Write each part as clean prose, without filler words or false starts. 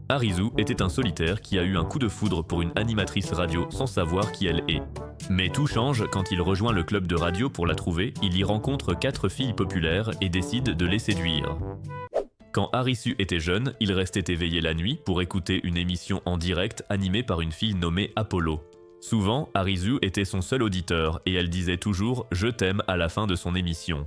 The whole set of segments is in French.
Arisu était un solitaire qui a eu un coup de foudre pour une animatrice radio sans savoir qui elle est. Mais tout change quand il rejoint le club de radio pour la trouver, il y rencontre 4 filles populaires et décide de les séduire. Quand Arisu était jeune, il restait éveillé la nuit pour écouter une émission en direct animée par une fille nommée Apollo. Souvent, Arisu était son seul auditeur et elle disait toujours « Je t'aime » à la fin de son émission.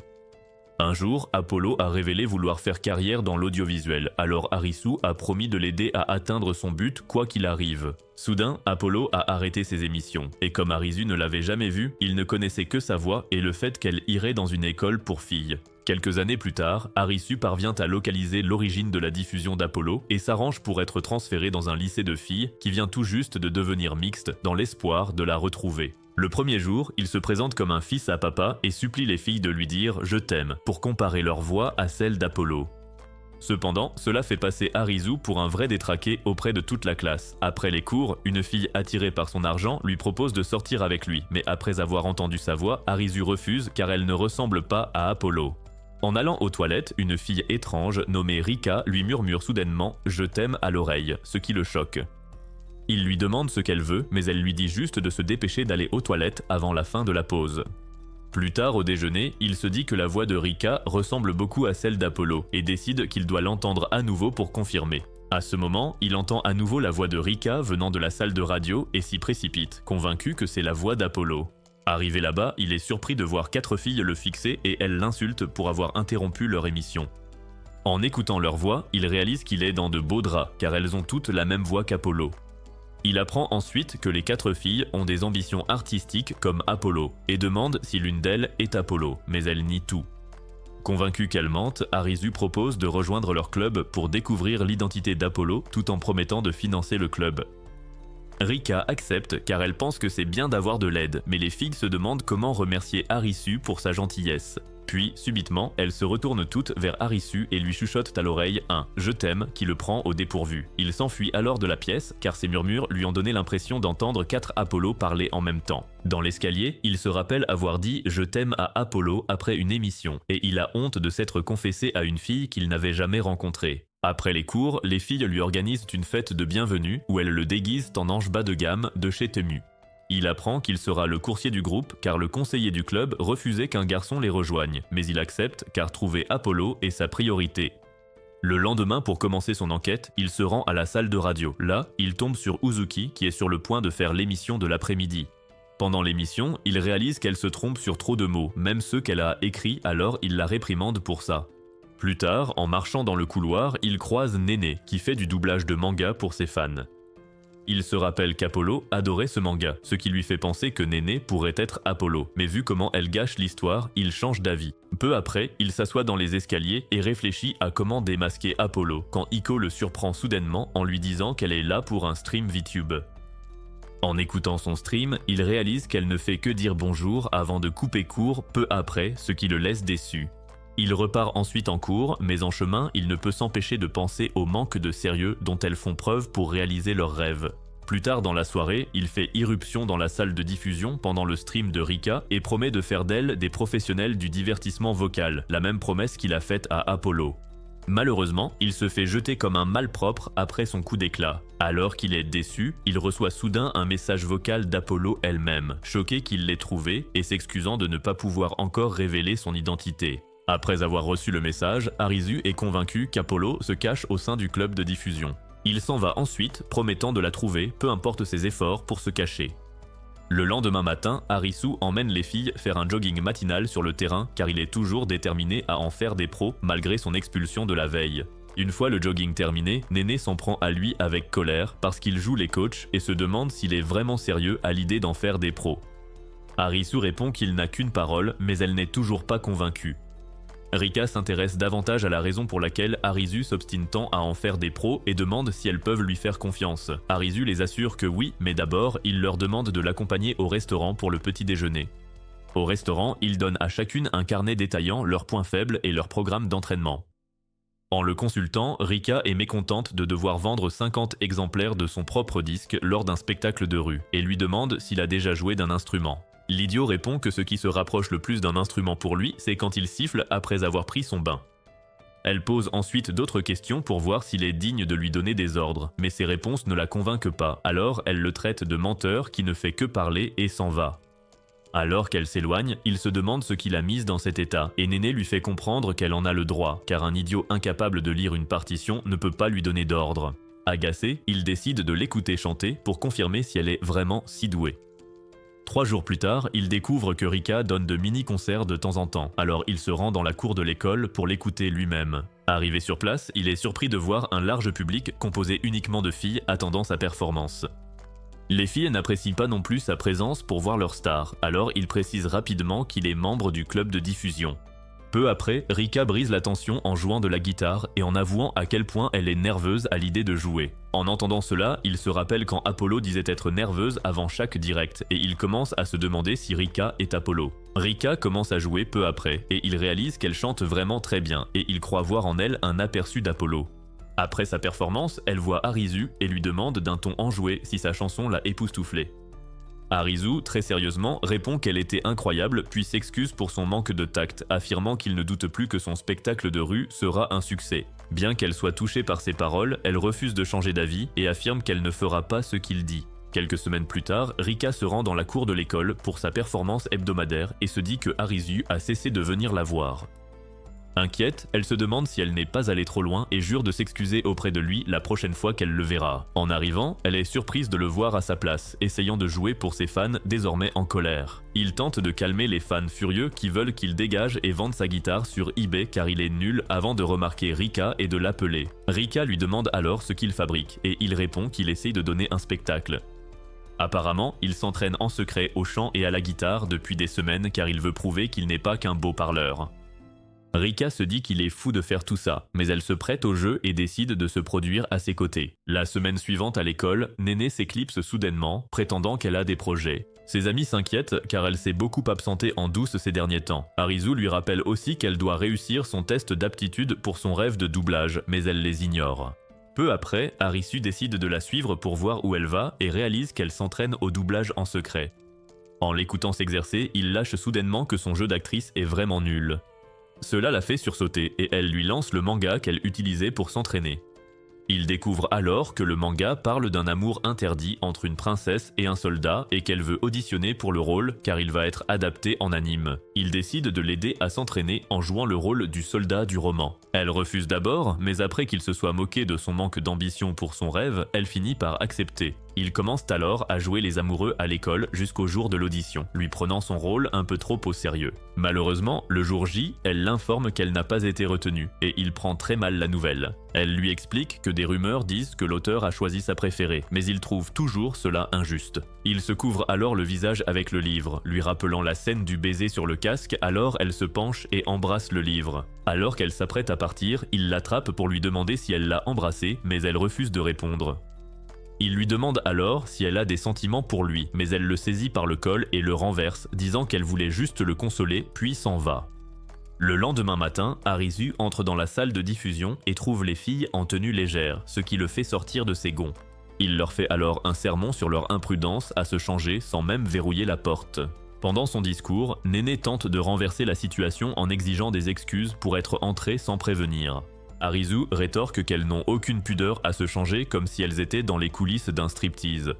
Un jour, Apollo a révélé vouloir faire carrière dans l'audiovisuel, alors Arisu a promis de l'aider à atteindre son but quoi qu'il arrive. Soudain, Apollo a arrêté ses émissions, et comme Arisu ne l'avait jamais vue, il ne connaissait que sa voix et le fait qu'elle irait dans une école pour filles. Quelques années plus tard, Arisu parvient à localiser l'origine de la diffusion d'Apollo et s'arrange pour être transféré dans un lycée de filles qui vient tout juste de devenir mixte dans l'espoir de la retrouver. Le premier jour, il se présente comme un fils à papa et supplie les filles de lui dire « Je t'aime » pour comparer leur voix à celle d'Apollo. Cependant, cela fait passer Arisu pour un vrai détraqué auprès de toute la classe. Après les cours, une fille attirée par son argent lui propose de sortir avec lui, mais après avoir entendu sa voix, Arisu refuse car elle ne ressemble pas à Apollo. En allant aux toilettes, une fille étrange nommée Rika lui murmure soudainement « Je t'aime » à l'oreille, ce qui le choque. Il lui demande ce qu'elle veut, mais elle lui dit juste de se dépêcher d'aller aux toilettes avant la fin de la pause. Plus tard au déjeuner, il se dit que la voix de Rika ressemble beaucoup à celle d'Apollo et décide qu'il doit l'entendre à nouveau pour confirmer. À ce moment, il entend à nouveau la voix de Rika venant de la salle de radio et s'y précipite, convaincu que c'est la voix d'Apollo. Arrivé là-bas, il est surpris de voir 4 filles le fixer et elles l'insultent pour avoir interrompu leur émission. En écoutant leur voix, il réalise qu'il est dans de beaux draps car elles ont toutes la même voix qu'Apollo. Il apprend ensuite que les 4 filles ont des ambitions artistiques comme Apollo et demande si l'une d'elles est Apollo, mais elle nie tout. Convaincu qu'elle mente, Arisu propose de rejoindre leur club pour découvrir l'identité d'Apollo tout en promettant de financer le club. Rika accepte car elle pense que c'est bien d'avoir de l'aide, mais les filles se demandent comment remercier Arisu pour sa gentillesse. Puis, subitement, elles se retournent toutes vers Arisu et lui chuchotent à l'oreille un « Je t'aime » qui le prend au dépourvu. Il s'enfuit alors de la pièce car ces murmures lui ont donné l'impression d'entendre 4 Apollo parler en même temps. Dans l'escalier, il se rappelle avoir dit « Je t'aime » à Apollo après une émission et il a honte de s'être confessé à une fille qu'il n'avait jamais rencontrée. Après les cours, les filles lui organisent une fête de bienvenue où elles le déguisent en ange bas de gamme de chez Temu. Il apprend qu'il sera le coursier du groupe car le conseiller du club refusait qu'un garçon les rejoigne, mais il accepte car trouver Apollo est sa priorité. Le lendemain, pour commencer son enquête, il se rend à la salle de radio. Là, il tombe sur Uzuki qui est sur le point de faire l'émission de l'après-midi. Pendant l'émission, il réalise qu'elle se trompe sur trop de mots, même ceux qu'elle a écrits, alors il la réprimande pour ça. Plus tard, en marchant dans le couloir, il croise Néné qui fait du doublage de manga pour ses fans. Il se rappelle qu'Apollo adorait ce manga, ce qui lui fait penser que Néné pourrait être Apollo, mais vu comment elle gâche l'histoire, il change d'avis. Peu après, il s'assoit dans les escaliers et réfléchit à comment démasquer Apollo, quand Iko le surprend soudainement en lui disant qu'elle est là pour un stream VTube. En écoutant son stream, il réalise qu'elle ne fait que dire bonjour avant de couper court peu après, ce qui le laisse déçu. Il repart ensuite en cours, mais en chemin, il ne peut s'empêcher de penser au manque de sérieux dont elles font preuve pour réaliser leurs rêves. Plus tard dans la soirée, il fait irruption dans la salle de diffusion pendant le stream de Rika et promet de faire d'elles des professionnels du divertissement vocal, la même promesse qu'il a faite à Apollo. Malheureusement, il se fait jeter comme un malpropre après son coup d'éclat. Alors qu'il est déçu, il reçoit soudain un message vocal d'Apollo elle-même, choquée qu'il l'ait trouvé et s'excusant de ne pas pouvoir encore révéler son identité. Après avoir reçu le message, Arisu est convaincu qu'Apollo se cache au sein du club de diffusion. Il s'en va ensuite, promettant de la trouver, peu importe ses efforts pour se cacher. Le lendemain matin, Arisu emmène les filles faire un jogging matinal sur le terrain car il est toujours déterminé à en faire des pros malgré son expulsion de la veille. Une fois le jogging terminé, Néné s'en prend à lui avec colère parce qu'il joue les coachs et se demande s'il est vraiment sérieux à l'idée d'en faire des pros. Arisu répond qu'il n'a qu'une parole, mais elle n'est toujours pas convaincue. Rika s'intéresse davantage à la raison pour laquelle Arisu s'obstine tant à en faire des pros et demande si elles peuvent lui faire confiance. Arisu les assure que oui, mais d'abord, il leur demande de l'accompagner au restaurant pour le petit déjeuner. Au restaurant, il donne à chacune un carnet détaillant leurs points faibles et leur programme d'entraînement. En le consultant, Rika est mécontente de devoir vendre 50 exemplaires de son propre disque lors d'un spectacle de rue et lui demande s'il a déjà joué d'un instrument. L'idiot répond que ce qui se rapproche le plus d'un instrument pour lui, c'est quand il siffle après avoir pris son bain. Elle pose ensuite d'autres questions pour voir s'il est digne de lui donner des ordres, mais ses réponses ne la convainquent pas, alors elle le traite de menteur qui ne fait que parler et s'en va. Alors qu'elle s'éloigne, il se demande ce qui l'a mise dans cet état, et Néné lui fait comprendre qu'elle en a le droit, car un idiot incapable de lire une partition ne peut pas lui donner d'ordre. Agacé, il décide de l'écouter chanter pour confirmer si elle est vraiment si douée. 3 jours plus tard, il découvre que Rika donne de mini-concerts de temps en temps, alors il se rend dans la cour de l'école pour l'écouter lui-même. Arrivé sur place, il est surpris de voir un large public composé uniquement de filles attendant sa performance. Les filles n'apprécient pas non plus sa présence pour voir leur star, alors il précise rapidement qu'il est membre du club de diffusion. Peu après, Rika brise la tension en jouant de la guitare et en avouant à quel point elle est nerveuse à l'idée de jouer. En entendant cela, il se rappelle quand Apollo disait être nerveuse avant chaque direct et il commence à se demander si Rika est Apollo. Rika commence à jouer peu après et il réalise qu'elle chante vraiment très bien et il croit voir en elle un aperçu d'Apollo. Après sa performance, elle voit Arisu et lui demande d'un ton enjoué si sa chanson l'a époustouflée. Arisu, très sérieusement, répond qu'elle était incroyable puis s'excuse pour son manque de tact, affirmant qu'il ne doute plus que son spectacle de rue sera un succès. Bien qu'elle soit touchée par ses paroles, elle refuse de changer d'avis et affirme qu'elle ne fera pas ce qu'il dit. Quelques semaines plus tard, Rika se rend dans la cour de l'école pour sa performance hebdomadaire et se dit que Arisu a cessé de venir la voir. Inquiète, elle se demande si elle n'est pas allée trop loin et jure de s'excuser auprès de lui la prochaine fois qu'elle le verra. En arrivant, elle est surprise de le voir à sa place, essayant de jouer pour ses fans désormais en colère. Il tente de calmer les fans furieux qui veulent qu'il dégage et vende sa guitare sur eBay car il est nul avant de remarquer Rika et de l'appeler. Rika lui demande alors ce qu'il fabrique et il répond qu'il essaye de donner un spectacle. Apparemment, il s'entraîne en secret au chant et à la guitare depuis des semaines car il veut prouver qu'il n'est pas qu'un beau parleur. Rika se dit qu'il est fou de faire tout ça, mais elle se prête au jeu et décide de se produire à ses côtés. La semaine suivante à l'école, Néné s'éclipse soudainement, prétendant qu'elle a des projets. Ses amis s'inquiètent car elle s'est beaucoup absentée en douce ces derniers temps. Arisu lui rappelle aussi qu'elle doit réussir son test d'aptitude pour son rêve de doublage, mais elle les ignore. Peu après, Arisu décide de la suivre pour voir où elle va et réalise qu'elle s'entraîne au doublage en secret. En l'écoutant s'exercer, il lâche soudainement que son jeu d'actrice est vraiment nul. Cela la fait sursauter et elle lui lance le manga qu'elle utilisait pour s'entraîner. Il découvre alors que le manga parle d'un amour interdit entre une princesse et un soldat et qu'elle veut auditionner pour le rôle car il va être adapté en anime. Il décide de l'aider à s'entraîner en jouant le rôle du soldat du roman. Elle refuse d'abord, mais après qu'il se soit moqué de son manque d'ambition pour son rêve, elle finit par accepter. Ils commencent alors à jouer les amoureux à l'école jusqu'au jour de l'audition, lui prenant son rôle un peu trop au sérieux. Malheureusement, le jour J, elle l'informe qu'elle n'a pas été retenue, et il prend très mal la nouvelle. Elle lui explique que des rumeurs disent que l'auteur a choisi sa préférée, mais il trouve toujours cela injuste. Il se couvre alors le visage avec le livre, lui rappelant la scène du baiser sur le casque, alors elle se penche et embrasse le livre. Alors qu'elle s'apprête à partir, il l'attrape pour lui demander si elle l'a embrassé, mais elle refuse de répondre. Il lui demande alors si elle a des sentiments pour lui, mais elle le saisit par le col et le renverse, disant qu'elle voulait juste le consoler, puis s'en va. Le lendemain matin, Arisu entre dans la salle de diffusion et trouve les filles en tenue légère, ce qui le fait sortir de ses gonds. Il leur fait alors un sermon sur leur imprudence à se changer sans même verrouiller la porte. Pendant son discours, Néné tente de renverser la situation en exigeant des excuses pour être entrée sans prévenir. Arisu rétorque qu'elles n'ont aucune pudeur à se changer comme si elles étaient dans les coulisses d'un striptease.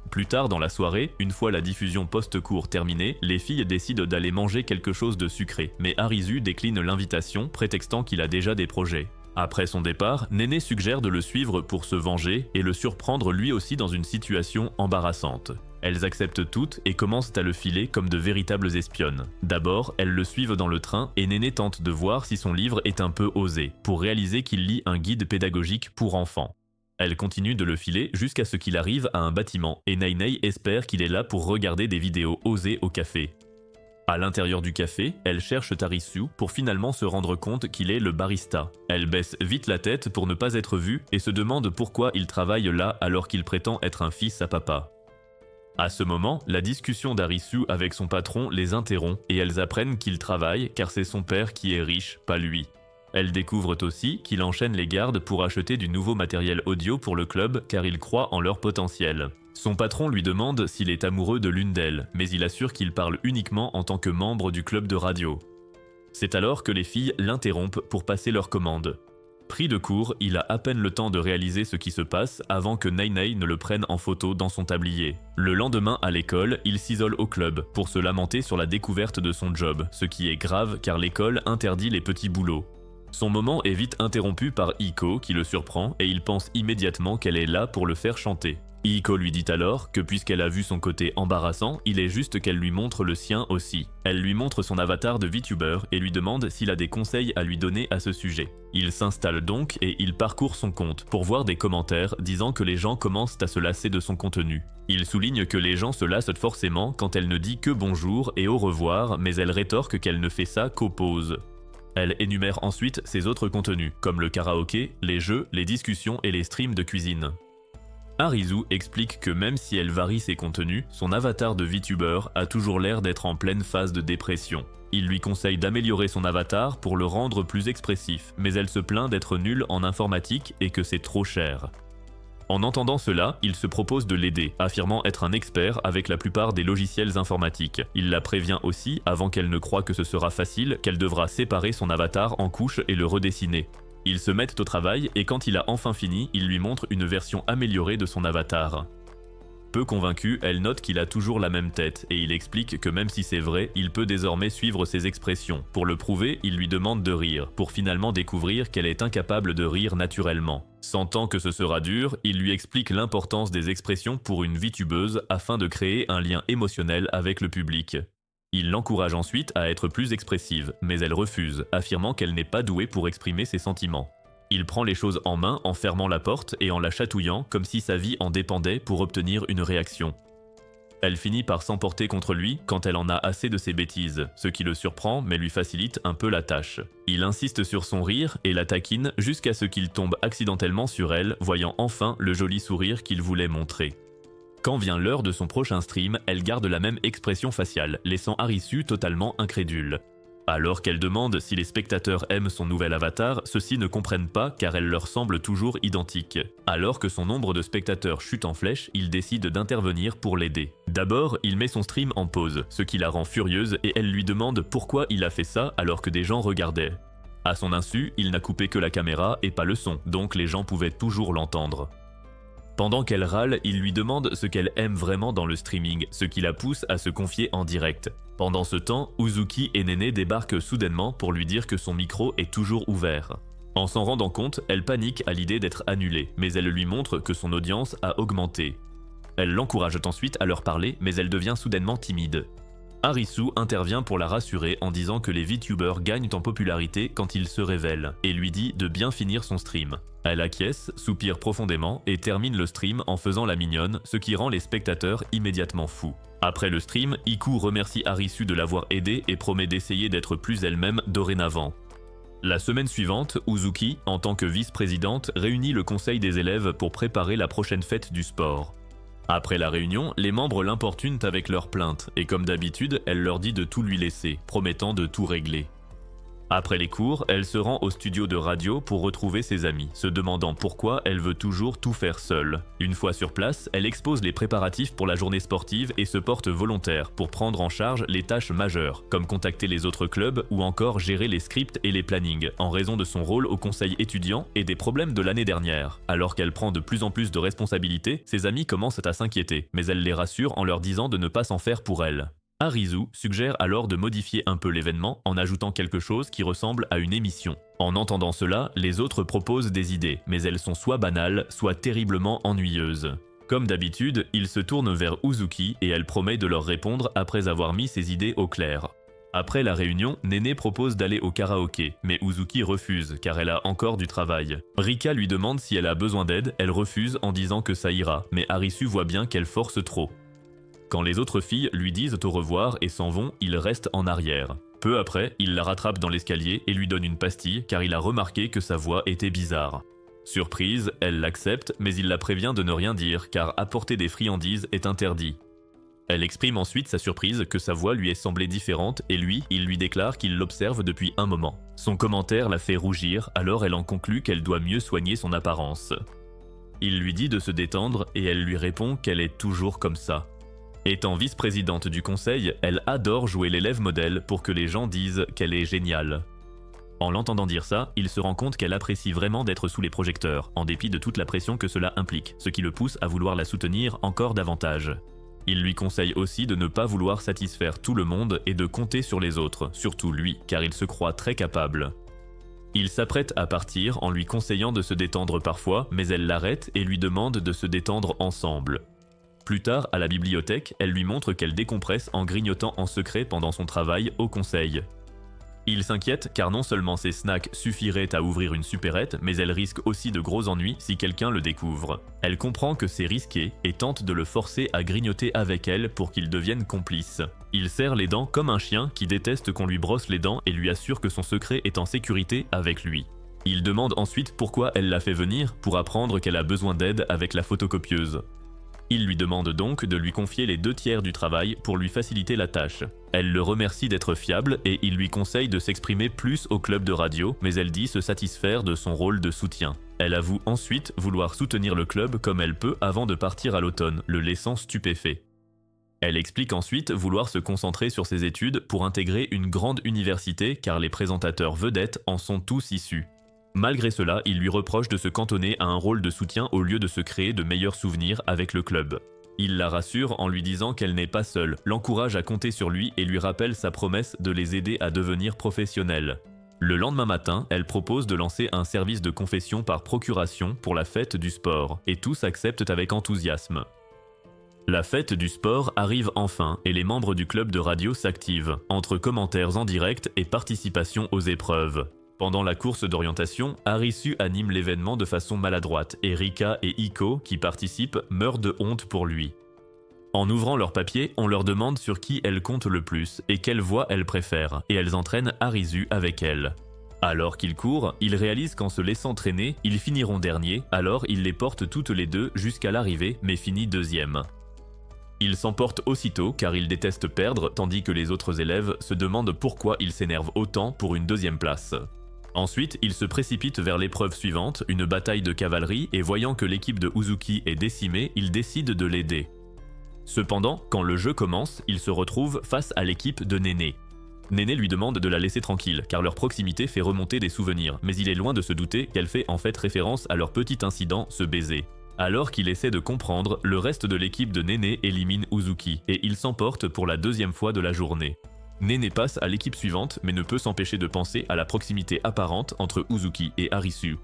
Plus tard dans la soirée, une fois la diffusion post-cours terminée, les filles décident d'aller manger quelque chose de sucré, mais Arisu décline l'invitation, prétextant qu'il a déjà des projets. Après son départ, Néné suggère de le suivre pour se venger et le surprendre lui aussi dans une situation embarrassante. Elles acceptent toutes et commencent à le filer comme de véritables espionnes. D'abord, elles le suivent dans le train et Néné tente de voir si son livre est un peu osé, pour réaliser qu'il lit un guide pédagogique pour enfants. Elle continue de le filer jusqu'à ce qu'il arrive à un bâtiment et Nainei espère qu'il est là pour regarder des vidéos osées au café. À l'intérieur du café, elle cherche Arisu pour finalement se rendre compte qu'il est le barista. Elle baisse vite la tête pour ne pas être vue et se demande pourquoi il travaille là alors qu'il prétend être un fils à papa. À ce moment, la discussion d'Arisu avec son patron les interrompt et elles apprennent qu'il travaille car c'est son père qui est riche, pas lui. Elles découvrent aussi qu'il enchaîne les gardes pour acheter du nouveau matériel audio pour le club car il croit en leur potentiel. Son patron lui demande s'il est amoureux de l'une d'elles, mais il assure qu'il parle uniquement en tant que membre du club de radio. C'est alors que les filles l'interrompent pour passer leur commande. Pris de court, il a à peine le temps de réaliser ce qui se passe avant que Nai Nai ne le prenne en photo dans son tablier. Le lendemain à l'école, il s'isole au club pour se lamenter sur la découverte de son job, ce qui est grave car l'école interdit les petits boulots. Son moment est vite interrompu par Hiko qui le surprend et il pense immédiatement qu'elle est là pour le faire chanter. Hiko lui dit alors que puisqu'elle a vu son côté embarrassant, il est juste qu'elle lui montre le sien aussi. Elle lui montre son avatar de VTuber et lui demande s'il a des conseils à lui donner à ce sujet. Il s'installe donc et il parcourt son compte pour voir des commentaires disant que les gens commencent à se lasser de son contenu. Il souligne que les gens se lassent forcément quand elle ne dit que bonjour et au revoir, mais elle rétorque qu'elle ne fait ça qu'aux pauses. Elle énumère ensuite ses autres contenus, comme le karaoké, les jeux, les discussions et les streams de cuisine. Arisu explique que même si elle varie ses contenus, son avatar de VTuber a toujours l'air d'être en pleine phase de dépression. Il lui conseille d'améliorer son avatar pour le rendre plus expressif, mais elle se plaint d'être nulle en informatique et que c'est trop cher. En entendant cela, il se propose de l'aider, affirmant être un expert avec la plupart des logiciels informatiques. Il la prévient aussi, avant qu'elle ne croie que ce sera facile, qu'elle devra séparer son avatar en couches et le redessiner. Ils se mettent au travail et quand il a enfin fini, il lui montre une version améliorée de son avatar. Peu convaincue, elle note qu'il a toujours la même tête et il explique que même si c'est vrai, il peut désormais suivre ses expressions. Pour le prouver, il lui demande de rire, pour finalement découvrir qu'elle est incapable de rire naturellement. Sentant que ce sera dur, il lui explique l'importance des expressions pour une VTubeuse afin de créer un lien émotionnel avec le public. Il l'encourage ensuite à être plus expressive, mais elle refuse, affirmant qu'elle n'est pas douée pour exprimer ses sentiments. Il prend les choses en main en fermant la porte et en la chatouillant comme si sa vie en dépendait pour obtenir une réaction. Elle finit par s'emporter contre lui quand elle en a assez de ses bêtises, ce qui le surprend mais lui facilite un peu la tâche. Il insiste sur son rire et la taquine jusqu'à ce qu'il tombe accidentellement sur elle, voyant enfin le joli sourire qu'il voulait montrer. Quand vient l'heure de son prochain stream, elle garde la même expression faciale, laissant Arisu totalement incrédule. Alors qu'elle demande si les spectateurs aiment son nouvel avatar, ceux-ci ne comprennent pas car elle leur semble toujours identique. Alors que son nombre de spectateurs chute en flèche, il décide d'intervenir pour l'aider. D'abord, il met son stream en pause, ce qui la rend furieuse et elle lui demande pourquoi il a fait ça alors que des gens regardaient. À son insu, il n'a coupé que la caméra et pas le son, donc les gens pouvaient toujours l'entendre. Pendant qu'elle râle, il lui demande ce qu'elle aime vraiment dans le streaming, ce qui la pousse à se confier en direct. Pendant ce temps, Uzuki et Nene débarquent soudainement pour lui dire que son micro est toujours ouvert. En s'en rendant compte, elle panique à l'idée d'être annulée, mais elle lui montre que son audience a augmenté. Elle l'encourage ensuite à leur parler, mais elle devient soudainement timide. Arisu intervient pour la rassurer en disant que les VTubers gagnent en popularité quand ils se révèlent, et lui dit de bien finir son stream. Elle acquiesce, soupire profondément et termine le stream en faisant la mignonne, ce qui rend les spectateurs immédiatement fous. Après le stream, Iku remercie Arisu de l'avoir aidé et promet d'essayer d'être plus elle-même dorénavant. La semaine suivante, Uzuki, en tant que vice-présidente, réunit le conseil des élèves pour préparer la prochaine fête du sport. Après la réunion, les membres l'importunent avec leurs plaintes, et comme d'habitude, elle leur dit de tout lui laisser, promettant de tout régler. Après les cours, elle se rend au studio de radio pour retrouver ses amis, se demandant pourquoi elle veut toujours tout faire seule. Une fois sur place, elle expose les préparatifs pour la journée sportive et se porte volontaire pour prendre en charge les tâches majeures, comme contacter les autres clubs ou encore gérer les scripts et les plannings, en raison de son rôle au conseil étudiant et des problèmes de l'année dernière. Alors qu'elle prend de plus en plus de responsabilités, ses amis commencent à s'inquiéter, mais elle les rassure en leur disant de ne pas s'en faire pour elle. Arisu suggère alors de modifier un peu l'événement en ajoutant quelque chose qui ressemble à une émission. En entendant cela, les autres proposent des idées, mais elles sont soit banales, soit terriblement ennuyeuses. Comme d'habitude, il se tourne vers Uzuki et elle promet de leur répondre après avoir mis ses idées au clair. Après la réunion, Nene propose d'aller au karaoké, mais Uzuki refuse car elle a encore du travail. Rika lui demande si elle a besoin d'aide, elle refuse en disant que ça ira, mais Arisu voit bien qu'elle force trop. Quand les autres filles lui disent au revoir et s'en vont, il reste en arrière. Peu après, il la rattrape dans l'escalier et lui donne une pastille car il a remarqué que sa voix était bizarre. Surprise, elle l'accepte, mais il la prévient de ne rien dire car apporter des friandises est interdit. Elle exprime ensuite sa surprise que sa voix lui est semblée différente et lui, il lui déclare qu'il l'observe depuis un moment. Son commentaire la fait rougir, alors elle en conclut qu'elle doit mieux soigner son apparence. Il lui dit de se détendre et elle lui répond qu'elle est toujours comme ça. Étant vice-présidente du conseil, elle adore jouer l'élève modèle pour que les gens disent qu'elle est géniale. En l'entendant dire ça, il se rend compte qu'elle apprécie vraiment d'être sous les projecteurs, en dépit de toute la pression que cela implique, ce qui le pousse à vouloir la soutenir encore davantage. Il lui conseille aussi de ne pas vouloir satisfaire tout le monde et de compter sur les autres, surtout lui, car il se croit très capable. Il s'apprête à partir en lui conseillant de se détendre parfois, mais elle l'arrête et lui demande de se détendre ensemble. Plus tard, à la bibliothèque, elle lui montre qu'elle décompresse en grignotant en secret pendant son travail au conseil. Il s'inquiète car non seulement ses snacks suffiraient à ouvrir une supérette, mais elle risque aussi de gros ennuis si quelqu'un le découvre. Elle comprend que c'est risqué et tente de le forcer à grignoter avec elle pour qu'il devienne complice. Il serre les dents comme un chien qui déteste qu'on lui brosse les dents et lui assure que son secret est en sécurité avec lui. Il demande ensuite pourquoi elle l'a fait venir pour apprendre qu'elle a besoin d'aide avec la photocopieuse. Il lui demande donc de lui confier les 2/3 du travail pour lui faciliter la tâche. Elle le remercie d'être fiable et il lui conseille de s'exprimer plus au club de radio, mais elle dit se satisfaire de son rôle de soutien. Elle avoue ensuite vouloir soutenir le club comme elle peut avant de partir à l'automne, le laissant stupéfait. Elle explique ensuite vouloir se concentrer sur ses études pour intégrer une grande université car les présentateurs vedettes en sont tous issus. Malgré cela, il lui reproche de se cantonner à un rôle de soutien au lieu de se créer de meilleurs souvenirs avec le club. Il la rassure en lui disant qu'elle n'est pas seule, l'encourage à compter sur lui et lui rappelle sa promesse de les aider à devenir professionnels. Le lendemain matin, elle propose de lancer un service de confession par procuration pour la fête du sport, et tous acceptent avec enthousiasme. La fête du sport arrive enfin et les membres du club de radio s'activent, entre commentaires en direct et participation aux épreuves. Pendant la course d'orientation, Arisu anime l'événement de façon maladroite et Rika et Iko, qui participent, meurent de honte pour lui. En ouvrant leurs papiers, on leur demande sur qui elles comptent le plus et quelle voix elles préfèrent, et elles entraînent Arisu avec elles. Alors qu'ils courent, ils réalisent qu'en se laissant traîner, ils finiront derniers, alors ils les portent toutes les deux jusqu'à l'arrivée, mais finit deuxième. Ils s'emportent aussitôt car ils détestent perdre, tandis que les autres élèves se demandent pourquoi ils s'énervent autant pour une deuxième place. Ensuite, ils se précipitent vers l'épreuve suivante, une bataille de cavalerie, et voyant que l'équipe de Uzuki est décimée, ils décident de l'aider. Cependant, quand le jeu commence, ils se retrouvent face à l'équipe de Néné. Néné lui demande de la laisser tranquille, car leur proximité fait remonter des souvenirs, mais il est loin de se douter qu'elle fait en fait référence à leur petit incident, ce baiser. Alors qu'il essaie de comprendre, le reste de l'équipe de Néné élimine Uzuki, et il s'emporte pour la deuxième fois de la journée. Néné passe à l'équipe suivante, mais ne peut s'empêcher de penser à la proximité apparente entre Uzuki et Arisu.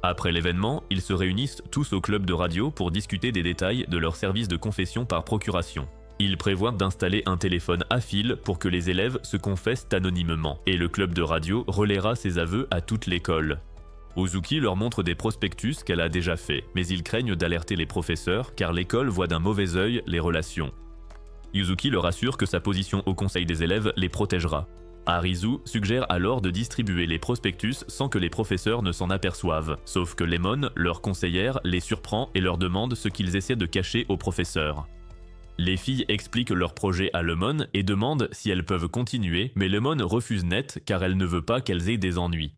Après l'événement, ils se réunissent tous au club de radio pour discuter des détails de leur service de confession par procuration. Ils prévoient d'installer un téléphone à fil pour que les élèves se confessent anonymement, et le club de radio relaiera ses aveux à toute l'école. Uzuki leur montre des prospectus qu'elle a déjà fait, mais ils craignent d'alerter les professeurs car l'école voit d'un mauvais œil les relations. Uzuki leur assure que sa position au conseil des élèves les protégera. Arisu suggère alors de distribuer les prospectus sans que les professeurs ne s'en aperçoivent, sauf que Lemon, leur conseillère, les surprend et leur demande ce qu'ils essaient de cacher aux professeurs. Les filles expliquent leur projet à Lemon et demandent si elles peuvent continuer, mais Lemon refuse net car elle ne veut pas qu'elles aient des ennuis.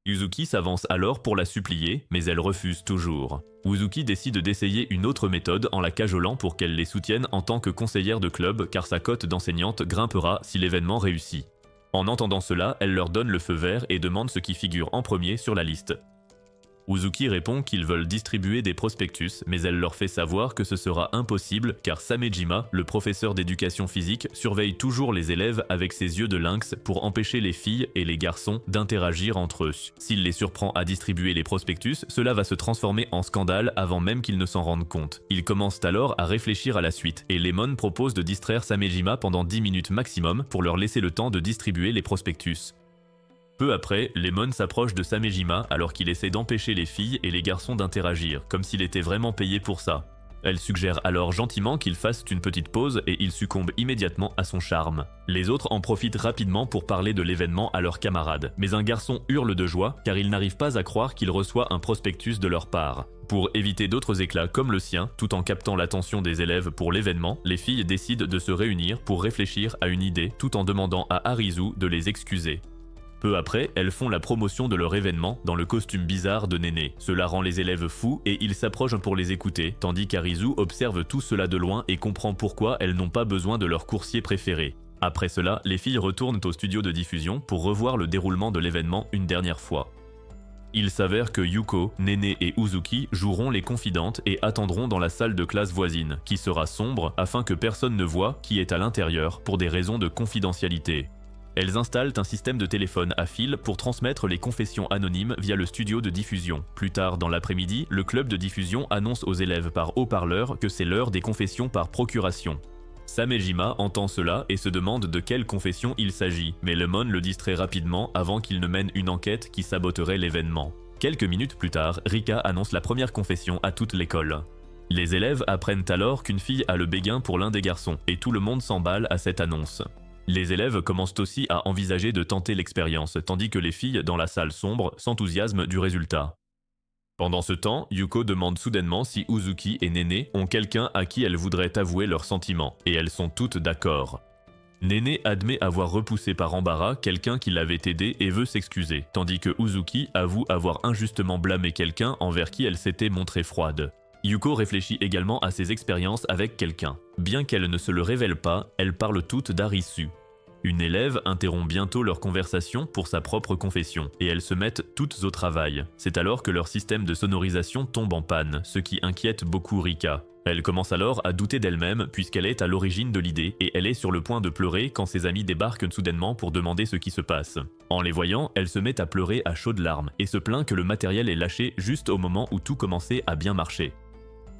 Uzuki s'avance alors pour la supplier, mais elle refuse toujours. Uzuki décide d'essayer une autre méthode en la cajolant pour qu'elle les soutienne en tant que conseillère de club car sa cote d'enseignante grimpera si l'événement réussit. En entendant cela, elle leur donne le feu vert et demande ce qui figure en premier sur la liste. Uzuki répond qu'ils veulent distribuer des prospectus, mais elle leur fait savoir que ce sera impossible car Samejima, le professeur d'éducation physique, surveille toujours les élèves avec ses yeux de lynx pour empêcher les filles et les garçons d'interagir entre eux. S'il les surprend à distribuer les prospectus, cela va se transformer en scandale avant même qu'ils ne s'en rendent compte. Ils commencent alors à réfléchir à la suite, et Lemon propose de distraire Samejima pendant 10 minutes maximum pour leur laisser le temps de distribuer les prospectus. Peu après, Lemon s'approche de Samejima alors qu'il essaie d'empêcher les filles et les garçons d'interagir, comme s'il était vraiment payé pour ça. Elle suggère alors gentiment qu'ils fassent une petite pause et il succombe immédiatement à son charme. Les autres en profitent rapidement pour parler de l'événement à leurs camarades, mais un garçon hurle de joie car il n'arrive pas à croire qu'il reçoit un prospectus de leur part. Pour éviter d'autres éclats comme le sien, tout en captant l'attention des élèves pour l'événement, les filles décident de se réunir pour réfléchir à une idée tout en demandant à Arisu de les excuser. Peu après, elles font la promotion de leur événement dans le costume bizarre de Néné. Cela rend les élèves fous et ils s'approchent pour les écouter, tandis qu'Arisu observe tout cela de loin et comprend pourquoi elles n'ont pas besoin de leur coursier préféré. Après cela, les filles retournent au studio de diffusion pour revoir le déroulement de l'événement une dernière fois. Il s'avère que Yuko, Néné et Uzuki joueront les confidentes et attendront dans la salle de classe voisine, qui sera sombre afin que personne ne voie qui est à l'intérieur pour des raisons de confidentialité. Elles installent un système de téléphone à fil pour transmettre les confessions anonymes via le studio de diffusion. Plus tard dans l'après-midi, le club de diffusion annonce aux élèves par haut-parleur que c'est l'heure des confessions par procuration. Samejima entend cela et se demande de quelle confession il s'agit, mais Lemon le distrait rapidement avant qu'il ne mène une enquête qui saboterait l'événement. Quelques minutes plus tard, Rika annonce la première confession à toute l'école. Les élèves apprennent alors qu'une fille a le béguin pour l'un des garçons, et tout le monde s'emballe à cette annonce. Les élèves commencent aussi à envisager de tenter l'expérience, tandis que les filles dans la salle sombre s'enthousiasment du résultat. Pendant ce temps, Yuko demande soudainement si Uzuki et Néné ont quelqu'un à qui elles voudraient avouer leurs sentiments, et elles sont toutes d'accord. Néné admet avoir repoussé par embarras quelqu'un qui l'avait aidé et veut s'excuser, tandis que Uzuki avoue avoir injustement blâmé quelqu'un envers qui elle s'était montrée froide. Yuko réfléchit également à ses expériences avec quelqu'un. Bien qu'elle ne se le révèle pas, elles parlent toutes d'Arisu. Une élève interrompt bientôt leur conversation pour sa propre confession, et elles se mettent toutes au travail. C'est alors que leur système de sonorisation tombe en panne, ce qui inquiète beaucoup Rika. Elle commence alors à douter d'elle-même puisqu'elle est à l'origine de l'idée, et elle est sur le point de pleurer quand ses amis débarquent soudainement pour demander ce qui se passe. En les voyant, elle se met à pleurer à chaudes larmes, et se plaint que le matériel est lâché juste au moment où tout commençait à bien marcher.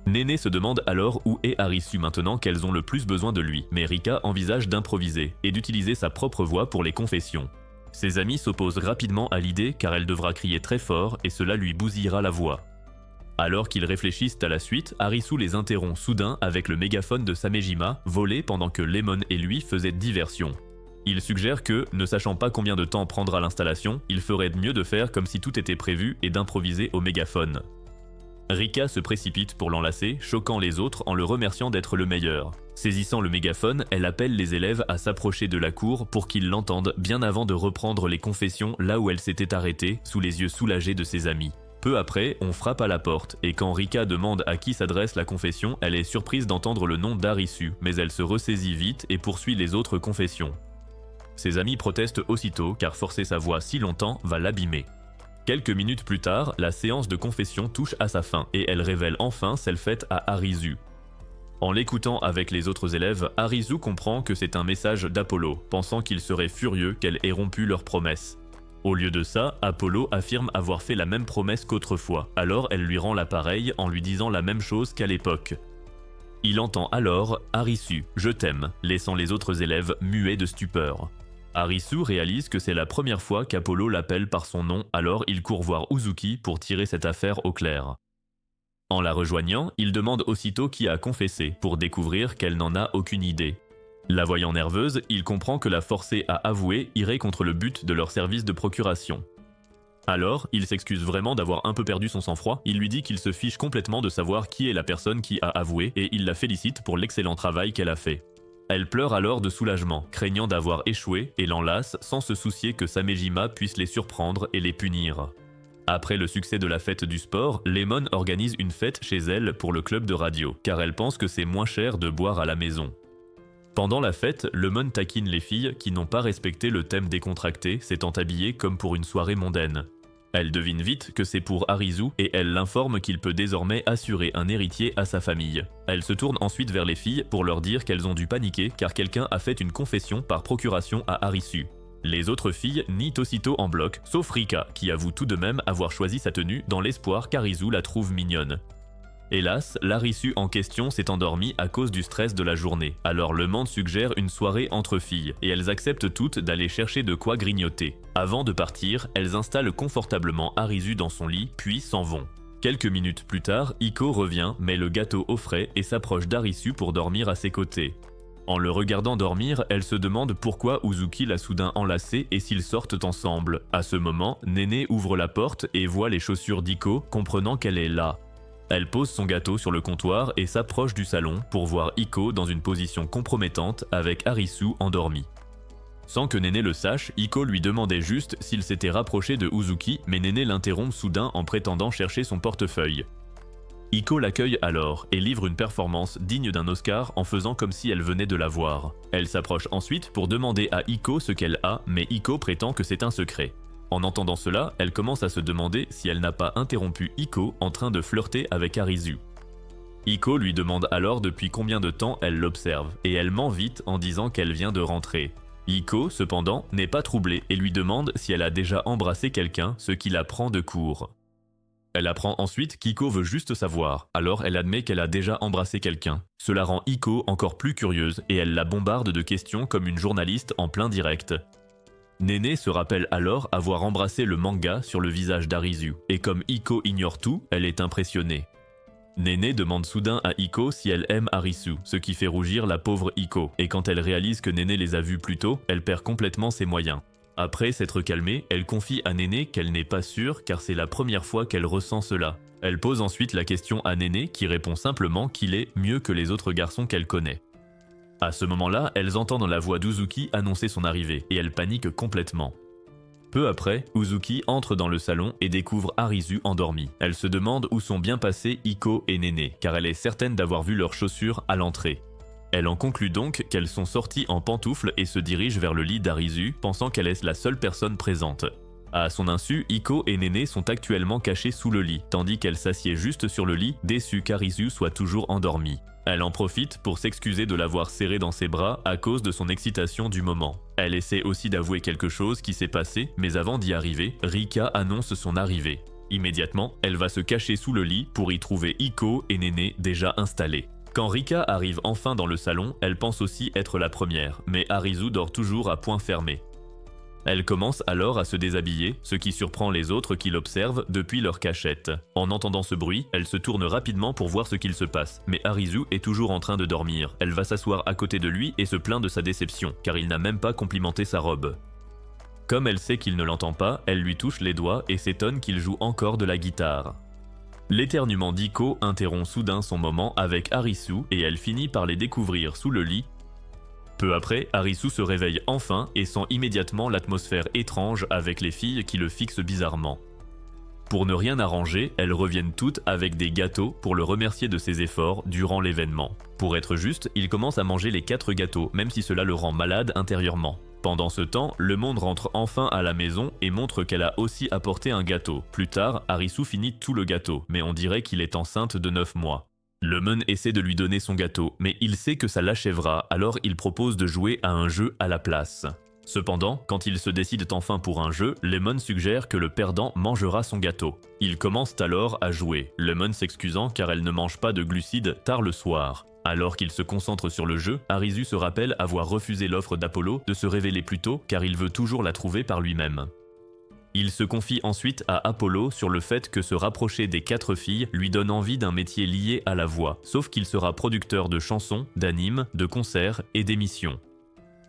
Néné se demande alors où est Arisu maintenant qu'elles ont le plus besoin de lui, mais Rika envisage d'improviser et d'utiliser sa propre voix pour les confessions. Ses amis s'opposent rapidement à l'idée car elle devra crier très fort et cela lui bousillera la voix. Alors qu'ils réfléchissent à la suite, Arisu les interrompt soudain avec le mégaphone de Samejima, volé pendant que Lemon et lui faisaient diversion. Il suggère que, ne sachant pas combien de temps prendra l'installation, il ferait mieux de faire comme si tout était prévu et d'improviser au mégaphone. Rika se précipite pour l'enlacer, choquant les autres en le remerciant d'être le meilleur. Saisissant le mégaphone, elle appelle les élèves à s'approcher de la cour pour qu'ils l'entendent bien avant de reprendre les confessions là où elle s'était arrêtée, sous les yeux soulagés de ses amis. Peu après, on frappe à la porte, et quand Rika demande à qui s'adresse la confession, elle est surprise d'entendre le nom d'Arisu, mais elle se ressaisit vite et poursuit les autres confessions. Ses amis protestent aussitôt car forcer sa voix si longtemps va l'abîmer. Quelques minutes plus tard, la séance de confession touche à sa fin et elle révèle enfin celle faite à Arisu. En l'écoutant avec les autres élèves, Arisu comprend que c'est un message d'Apollo, pensant qu'il serait furieux qu'elle ait rompu leur promesse. Au lieu de ça, Apollo affirme avoir fait la même promesse qu'autrefois, alors elle lui rend l'appareil en lui disant la même chose qu'à l'époque. Il entend alors « Arisu, je t'aime », laissant les autres élèves muets de stupeur. Arisu réalise que c'est la première fois qu'Apollo l'appelle par son nom, alors il court voir Uzuki pour tirer cette affaire au clair. En la rejoignant, il demande aussitôt qui a confessé, pour découvrir qu'elle n'en a aucune idée. La voyant nerveuse, il comprend que la forcer à avouer irait contre le but de leur service de procuration. Alors, il s'excuse vraiment d'avoir un peu perdu son sang-froid, il lui dit qu'il se fiche complètement de savoir qui est la personne qui a avoué et il la félicite pour l'excellent travail qu'elle a fait. Elle pleure alors de soulagement, craignant d'avoir échoué et l'enlace sans se soucier que Samejima puisse les surprendre et les punir. Après le succès de la fête du sport, Lemon organise une fête chez elle pour le club de radio, car elle pense que c'est moins cher de boire à la maison. Pendant la fête, Lemon taquine les filles qui n'ont pas respecté le thème décontracté, s'étant habillées comme pour une soirée mondaine. Elle devine vite que c'est pour Arisu et elle l'informe qu'il peut désormais assurer un héritier à sa famille. Elle se tourne ensuite vers les filles pour leur dire qu'elles ont dû paniquer car quelqu'un a fait une confession par procuration à Arisu. Les autres filles nient aussitôt en bloc, sauf Rika, qui avoue tout de même avoir choisi sa tenue dans l'espoir qu'Arisu la trouve mignonne. Hélas, l'Arisu en question s'est endormie à cause du stress de la journée, alors le monde suggère une soirée entre filles, et elles acceptent toutes d'aller chercher de quoi grignoter. Avant de partir, elles installent confortablement Arisu dans son lit, puis s'en vont. Quelques minutes plus tard, Iko revient, met le gâteau au frais et s'approche d'Arisu pour dormir à ses côtés. En le regardant dormir, elle se demande pourquoi Uzuki l'a soudain enlacé et s'ils sortent ensemble. À ce moment, Néné ouvre la porte et voit les chaussures d'Iko, comprenant qu'elle est là. Elle pose son gâteau sur le comptoir et s'approche du salon pour voir Iko dans une position compromettante avec Arisu endormie. Sans que Néné le sache, Iko lui demandait juste s'il s'était rapproché de Uzuki, mais Néné l'interrompt soudain en prétendant chercher son portefeuille. Iko l'accueille alors et livre une performance digne d'un Oscar en faisant comme si elle venait de la voir. Elle s'approche ensuite pour demander à Iko ce qu'elle a, mais Iko prétend que c'est un secret. En entendant cela, elle commence à se demander si elle n'a pas interrompu Iko en train de flirter avec Arisu. Iko lui demande alors depuis combien de temps elle l'observe, et elle ment vite en disant qu'elle vient de rentrer. Iko, cependant, n'est pas troublée et lui demande si elle a déjà embrassé quelqu'un, ce qui la prend de court. Elle apprend ensuite qu'Iko veut juste savoir, alors elle admet qu'elle a déjà embrassé quelqu'un. Cela rend Iko encore plus curieuse et elle la bombarde de questions comme une journaliste en plein direct. Néné se rappelle alors avoir embrassé le manga sur le visage d'Arisu, et comme Iko ignore tout, elle est impressionnée. Néné demande soudain à Iko si elle aime Arisu, ce qui fait rougir la pauvre Iko, et quand elle réalise que Néné les a vus plus tôt, elle perd complètement ses moyens. Après s'être calmée, elle confie à Néné qu'elle n'est pas sûre car c'est la première fois qu'elle ressent cela. Elle pose ensuite la question à Néné qui répond simplement qu'il est mieux que les autres garçons qu'elle connaît. À ce moment-là, elles entendent la voix d'Uzuki annoncer son arrivée et elles paniquent complètement. Peu après, Uzuki entre dans le salon et découvre Arisu endormie. Elle se demande où sont bien passés Iko et Néné car elle est certaine d'avoir vu leurs chaussures à l'entrée. Elle en conclut donc qu'elles sont sorties en pantoufles et se dirigent vers le lit d'Arisu, pensant qu'elle est la seule personne présente. À son insu, Iko et Néné sont actuellement cachés sous le lit, tandis qu'elle s'assied juste sur le lit, déçue qu'Arisu soit toujours endormie. Elle en profite pour s'excuser de l'avoir serré dans ses bras à cause de son excitation du moment. Elle essaie aussi d'avouer quelque chose qui s'est passé, mais avant d'y arriver, Rika annonce son arrivée. Immédiatement, elle va se cacher sous le lit pour y trouver Iko et Néné déjà installés. Quand Rika arrive enfin dans le salon, elle pense aussi être la première, mais Arisu dort toujours à point fermé. Elle commence alors à se déshabiller, ce qui surprend les autres qui l'observent depuis leur cachette. En entendant ce bruit, elle se tourne rapidement pour voir ce qu'il se passe, mais Arisu est toujours en train de dormir. Elle va s'asseoir à côté de lui et se plaint de sa déception, car il n'a même pas complimenté sa robe. Comme elle sait qu'il ne l'entend pas, elle lui touche les doigts et s'étonne qu'il joue encore de la guitare. L'éternuement d'Iko interrompt soudain son moment avec Arisu et elle finit par les découvrir sous le lit. Peu après, Arisu se réveille enfin et sent immédiatement l'atmosphère étrange avec les filles qui le fixent bizarrement. Pour ne rien arranger, elles reviennent toutes avec des gâteaux pour le remercier de ses efforts durant l'événement. Pour être juste, il commence à manger les 4 gâteaux, même si cela le rend malade intérieurement. Pendant ce temps, le monde rentre enfin à la maison et montre qu'elle a aussi apporté un gâteau. Plus tard, Arisu finit tout le gâteau, mais on dirait qu'il est enceinte de 9 mois. Lemon essaie de lui donner son gâteau, mais il sait que ça l'achèvera, alors il propose de jouer à un jeu à la place. Cependant, quand ils se décident enfin pour un jeu, Lemon suggère que le perdant mangera son gâteau. Ils commencent alors à jouer, Lemon s'excusant car elle ne mange pas de glucides tard le soir. Alors qu'il se concentre sur le jeu, Arisu se rappelle avoir refusé l'offre d'Apollo de se révéler plus tôt car il veut toujours la trouver par lui-même. Il se confie ensuite à Apollo sur le fait que se rapprocher des 4 filles lui donne envie d'un métier lié à la voix, sauf qu'il sera producteur de chansons, d'animes, de concerts et d'émissions.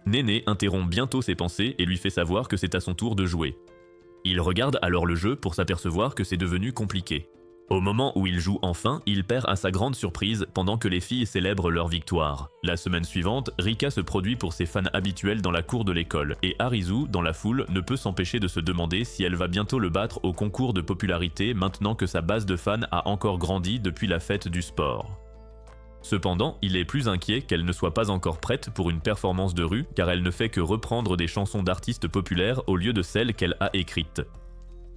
Néné interrompt bientôt ses pensées et lui fait savoir que c'est à son tour de jouer. Il regarde alors le jeu pour s'apercevoir que c'est devenu compliqué. Au moment où il joue enfin, il perd à sa grande surprise pendant que les filles célèbrent leur victoire. La semaine suivante, Rika se produit pour ses fans habituels dans la cour de l'école, et Arisu, dans la foule, ne peut s'empêcher de se demander si elle va bientôt le battre au concours de popularité maintenant que sa base de fans a encore grandi depuis la fête du sport. Cependant, il est plus inquiet qu'elle ne soit pas encore prête pour une performance de rue, car elle ne fait que reprendre des chansons d'artistes populaires au lieu de celles qu'elle a écrites.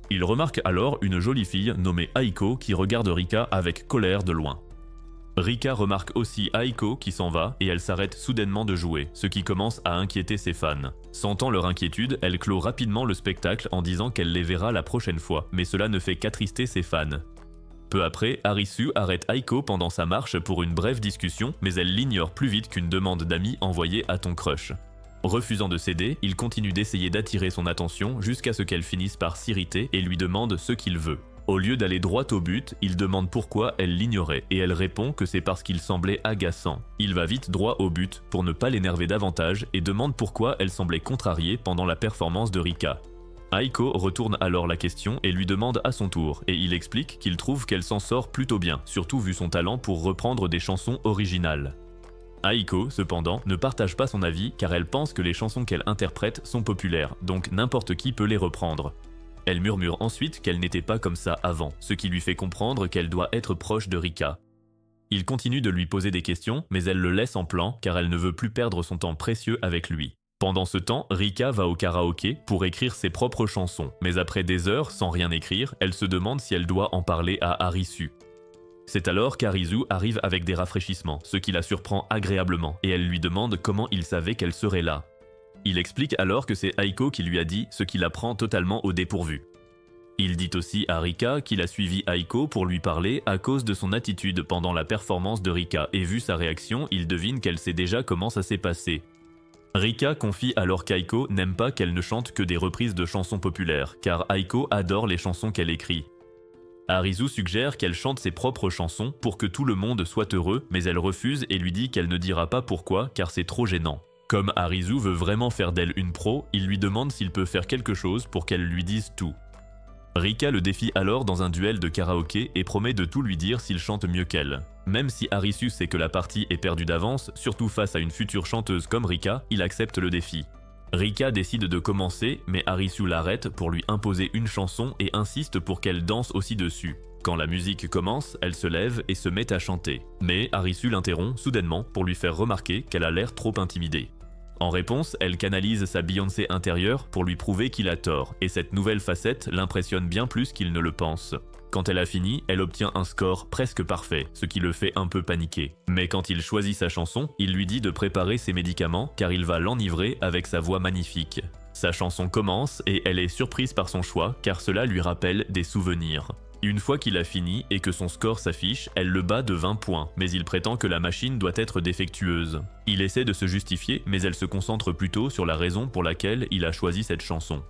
Il remarque alors une jolie fille nommée Aiko qui regarde Rika avec colère de loin. Rika remarque aussi Aiko qui s'en va et elle s'arrête soudainement de jouer, ce qui commence à inquiéter ses fans. Sentant leur inquiétude, elle clôt rapidement le spectacle en disant qu'elle les verra la prochaine fois, mais cela ne fait qu'attrister ses fans. Peu après, Arisu arrête Aiko pendant sa marche pour une brève discussion, mais elle l'ignore plus vite qu'une demande d'amis envoyée à ton crush. Refusant de céder, il continue d'essayer d'attirer son attention jusqu'à ce qu'elle finisse par s'irriter et lui demande ce qu'il veut. Au lieu d'aller droit au but, il demande pourquoi elle l'ignorait et elle répond que c'est parce qu'il semblait agaçant. Il va vite droit au but pour ne pas l'énerver davantage et demande pourquoi elle semblait contrariée pendant la performance de Rika. Aiko retourne alors la question et lui demande à son tour et il explique qu'il trouve qu'elle s'en sort plutôt bien, surtout vu son talent pour reprendre des chansons originales. Aiko, cependant, ne partage pas son avis car elle pense que les chansons qu'elle interprète sont populaires, donc n'importe qui peut les reprendre. Elle murmure ensuite qu'elle n'était pas comme ça avant, ce qui lui fait comprendre qu'elle doit être proche de Rika. Il continue de lui poser des questions, mais elle le laisse en plan car elle ne veut plus perdre son temps précieux avec lui. Pendant ce temps, Rika va au karaoké pour écrire ses propres chansons, mais après des heures sans rien écrire, elle se demande si elle doit en parler à Arisu. C'est alors qu'Arisu arrive avec des rafraîchissements, ce qui la surprend agréablement, et elle lui demande comment il savait qu'elle serait là. Il explique alors que c'est Aiko qui lui a dit, ce qui la prend totalement au dépourvu. Il dit aussi à Rika qu'il a suivi Aiko pour lui parler à cause de son attitude pendant la performance de Rika, et vu sa réaction, il devine qu'elle sait déjà comment ça s'est passé. Rika confie alors qu'Aiko n'aime pas qu'elle ne chante que des reprises de chansons populaires, car Aiko adore les chansons qu'elle écrit. Arisu suggère qu'elle chante ses propres chansons pour que tout le monde soit heureux, mais elle refuse et lui dit qu'elle ne dira pas pourquoi car c'est trop gênant. Comme Arisu veut vraiment faire d'elle une pro, il lui demande s'il peut faire quelque chose pour qu'elle lui dise tout. Rika le défie alors dans un duel de karaoké et promet de tout lui dire s'il chante mieux qu'elle. Même si Arisu sait que la partie est perdue d'avance, surtout face à une future chanteuse comme Rika, il accepte le défi. Rika décide de commencer, mais Arisu l'arrête pour lui imposer une chanson et insiste pour qu'elle danse aussi dessus. Quand la musique commence, elle se lève et se met à chanter. Mais Arisu l'interrompt soudainement pour lui faire remarquer qu'elle a l'air trop intimidée. En réponse, elle canalise sa Beyoncé intérieure pour lui prouver qu'il a tort, et cette nouvelle facette l'impressionne bien plus qu'il ne le pense. Quand elle a fini, elle obtient un score presque parfait, ce qui le fait un peu paniquer. Mais quand il choisit sa chanson, il lui dit de préparer ses médicaments car il va l'enivrer avec sa voix magnifique. Sa chanson commence et elle est surprise par son choix car cela lui rappelle des souvenirs. Une fois qu'il a fini et que son score s'affiche, elle le bat de 20 points, mais il prétend que la machine doit être défectueuse. Il essaie de se justifier, mais elle se concentre plutôt sur la raison pour laquelle il a choisi cette chanson.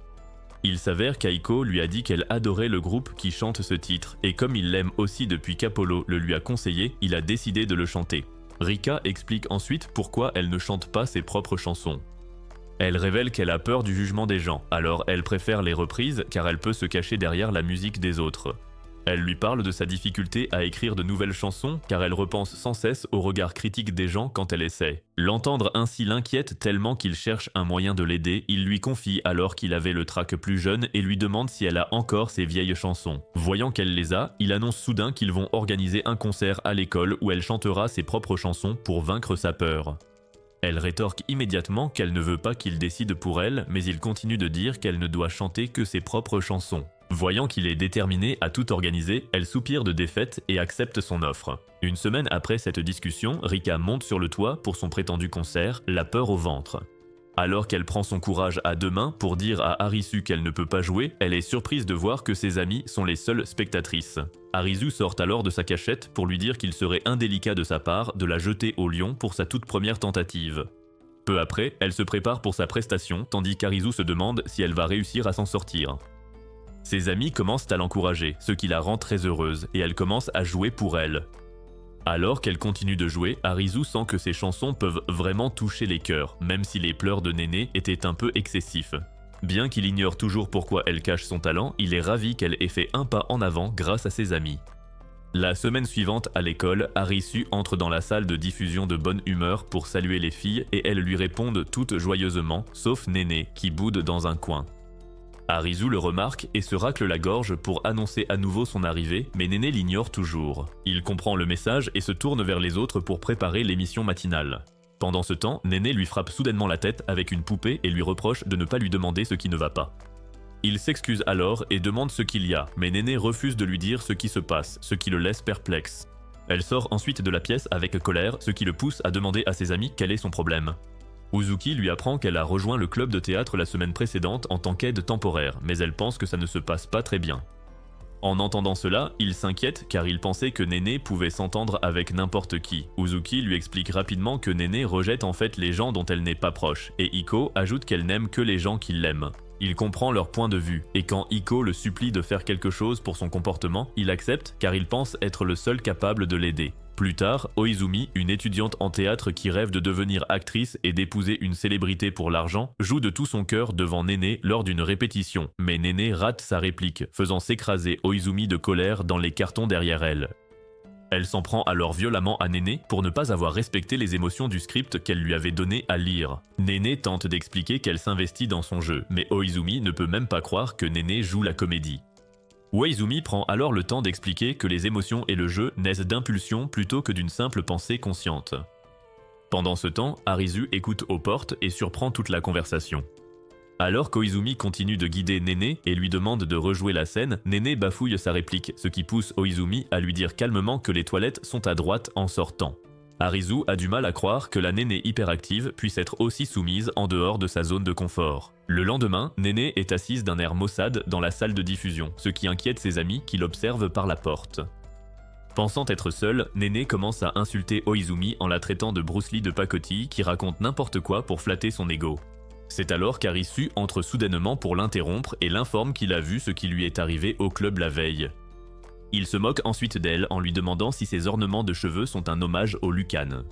Il s'avère qu'Aiko lui a dit qu'elle adorait le groupe qui chante ce titre, et comme il l'aime aussi depuis qu'Apollo le lui a conseillé, il a décidé de le chanter. Rika explique ensuite pourquoi elle ne chante pas ses propres chansons. Elle révèle qu'elle a peur du jugement des gens, alors elle préfère les reprises car elle peut se cacher derrière la musique des autres. Elle lui parle de sa difficulté à écrire de nouvelles chansons car elle repense sans cesse au regard critique des gens quand elle essaie. L'entendre ainsi l'inquiète tellement qu'il cherche un moyen de l'aider, il lui confie alors qu'il avait le trac plus jeune et lui demande si elle a encore ses vieilles chansons. Voyant qu'elle les a, il annonce soudain qu'ils vont organiser un concert à l'école où elle chantera ses propres chansons pour vaincre sa peur. Elle rétorque immédiatement qu'elle ne veut pas qu'il décide pour elle, mais il continue de dire qu'elle ne doit chanter que ses propres chansons. Voyant qu'il est déterminé à tout organiser, elle soupire de défaite et accepte son offre. Une semaine après cette discussion, Rika monte sur le toit pour son prétendu concert, la peur au ventre. Alors qu'elle prend son courage à deux mains pour dire à Arisu qu'elle ne peut pas jouer, elle est surprise de voir que ses amies sont les seules spectatrices. Arisu sort alors de sa cachette pour lui dire qu'il serait indélicat de sa part de la jeter au lion pour sa toute première tentative. Peu après, elle se prépare pour sa prestation, tandis qu'Arisu se demande si elle va réussir à s'en sortir. Ses amis commencent à l'encourager, ce qui la rend très heureuse, et elle commence à jouer pour elle. Alors qu'elle continue de jouer, Arisu sent que ses chansons peuvent vraiment toucher les cœurs, même si les pleurs de Néné étaient un peu excessifs. Bien qu'il ignore toujours pourquoi elle cache son talent, il est ravi qu'elle ait fait un pas en avant grâce à ses amis. La semaine suivante, à l'école, Arisu entre dans la salle de diffusion de bonne humeur pour saluer les filles et elles lui répondent toutes joyeusement, sauf Néné, qui boude dans un coin. Arisu le remarque et se racle la gorge pour annoncer à nouveau son arrivée, mais Néné l'ignore toujours. Il comprend le message et se tourne vers les autres pour préparer l'émission matinale. Pendant ce temps, Néné lui frappe soudainement la tête avec une poupée et lui reproche de ne pas lui demander ce qui ne va pas. Il s'excuse alors et demande ce qu'il y a, mais Néné refuse de lui dire ce qui se passe, ce qui le laisse perplexe. Elle sort ensuite de la pièce avec colère, ce qui le pousse à demander à ses amis quel est son problème. Uzuki lui apprend qu'elle a rejoint le club de théâtre la semaine précédente en tant qu'aide temporaire, mais elle pense que ça ne se passe pas très bien. En entendant cela, il s'inquiète car il pensait que Néné pouvait s'entendre avec n'importe qui. Uzuki lui explique rapidement que Néné rejette en fait les gens dont elle n'est pas proche, et Iko ajoute qu'elle n'aime que les gens qui l'aiment. Il comprend leur point de vue, et quand Iko le supplie de faire quelque chose pour son comportement, il accepte car il pense être le seul capable de l'aider. Plus tard, Oizumi, une étudiante en théâtre qui rêve de devenir actrice et d'épouser une célébrité pour l'argent, joue de tout son cœur devant Néné lors d'une répétition, mais Néné rate sa réplique, faisant s'écraser Oizumi de colère dans les cartons derrière elle. Elle s'en prend alors violemment à Néné pour ne pas avoir respecté les émotions du script qu'elle lui avait donné à lire. Néné tente d'expliquer qu'elle s'investit dans son jeu, mais Oizumi ne peut même pas croire que Néné joue la comédie. Uezumi prend alors le temps d'expliquer que les émotions et le jeu naissent d'impulsions plutôt que d'une simple pensée consciente. Pendant ce temps, Arisu écoute aux portes et surprend toute la conversation. Alors qu'Oizumi continue de guider Néné et lui demande de rejouer la scène, Néné bafouille sa réplique, ce qui pousse Oizumi à lui dire calmement que les toilettes sont à droite en sortant. Arisu a du mal à croire que la Néné hyperactive puisse être aussi soumise en dehors de sa zone de confort. Le lendemain, Néné est assise d'un air maussade dans la salle de diffusion, ce qui inquiète ses amis qui l'observent par la porte. Pensant être seule, Néné commence à insulter Oizumi en la traitant de Bruce Lee de pacotille qui raconte n'importe quoi pour flatter son ego. C'est alors qu'Arisu entre soudainement pour l'interrompre et l'informe qu'il a vu ce qui lui est arrivé au club la veille. Il se moque ensuite d'elle en lui demandant si ses ornements de cheveux sont un hommage au Lucan.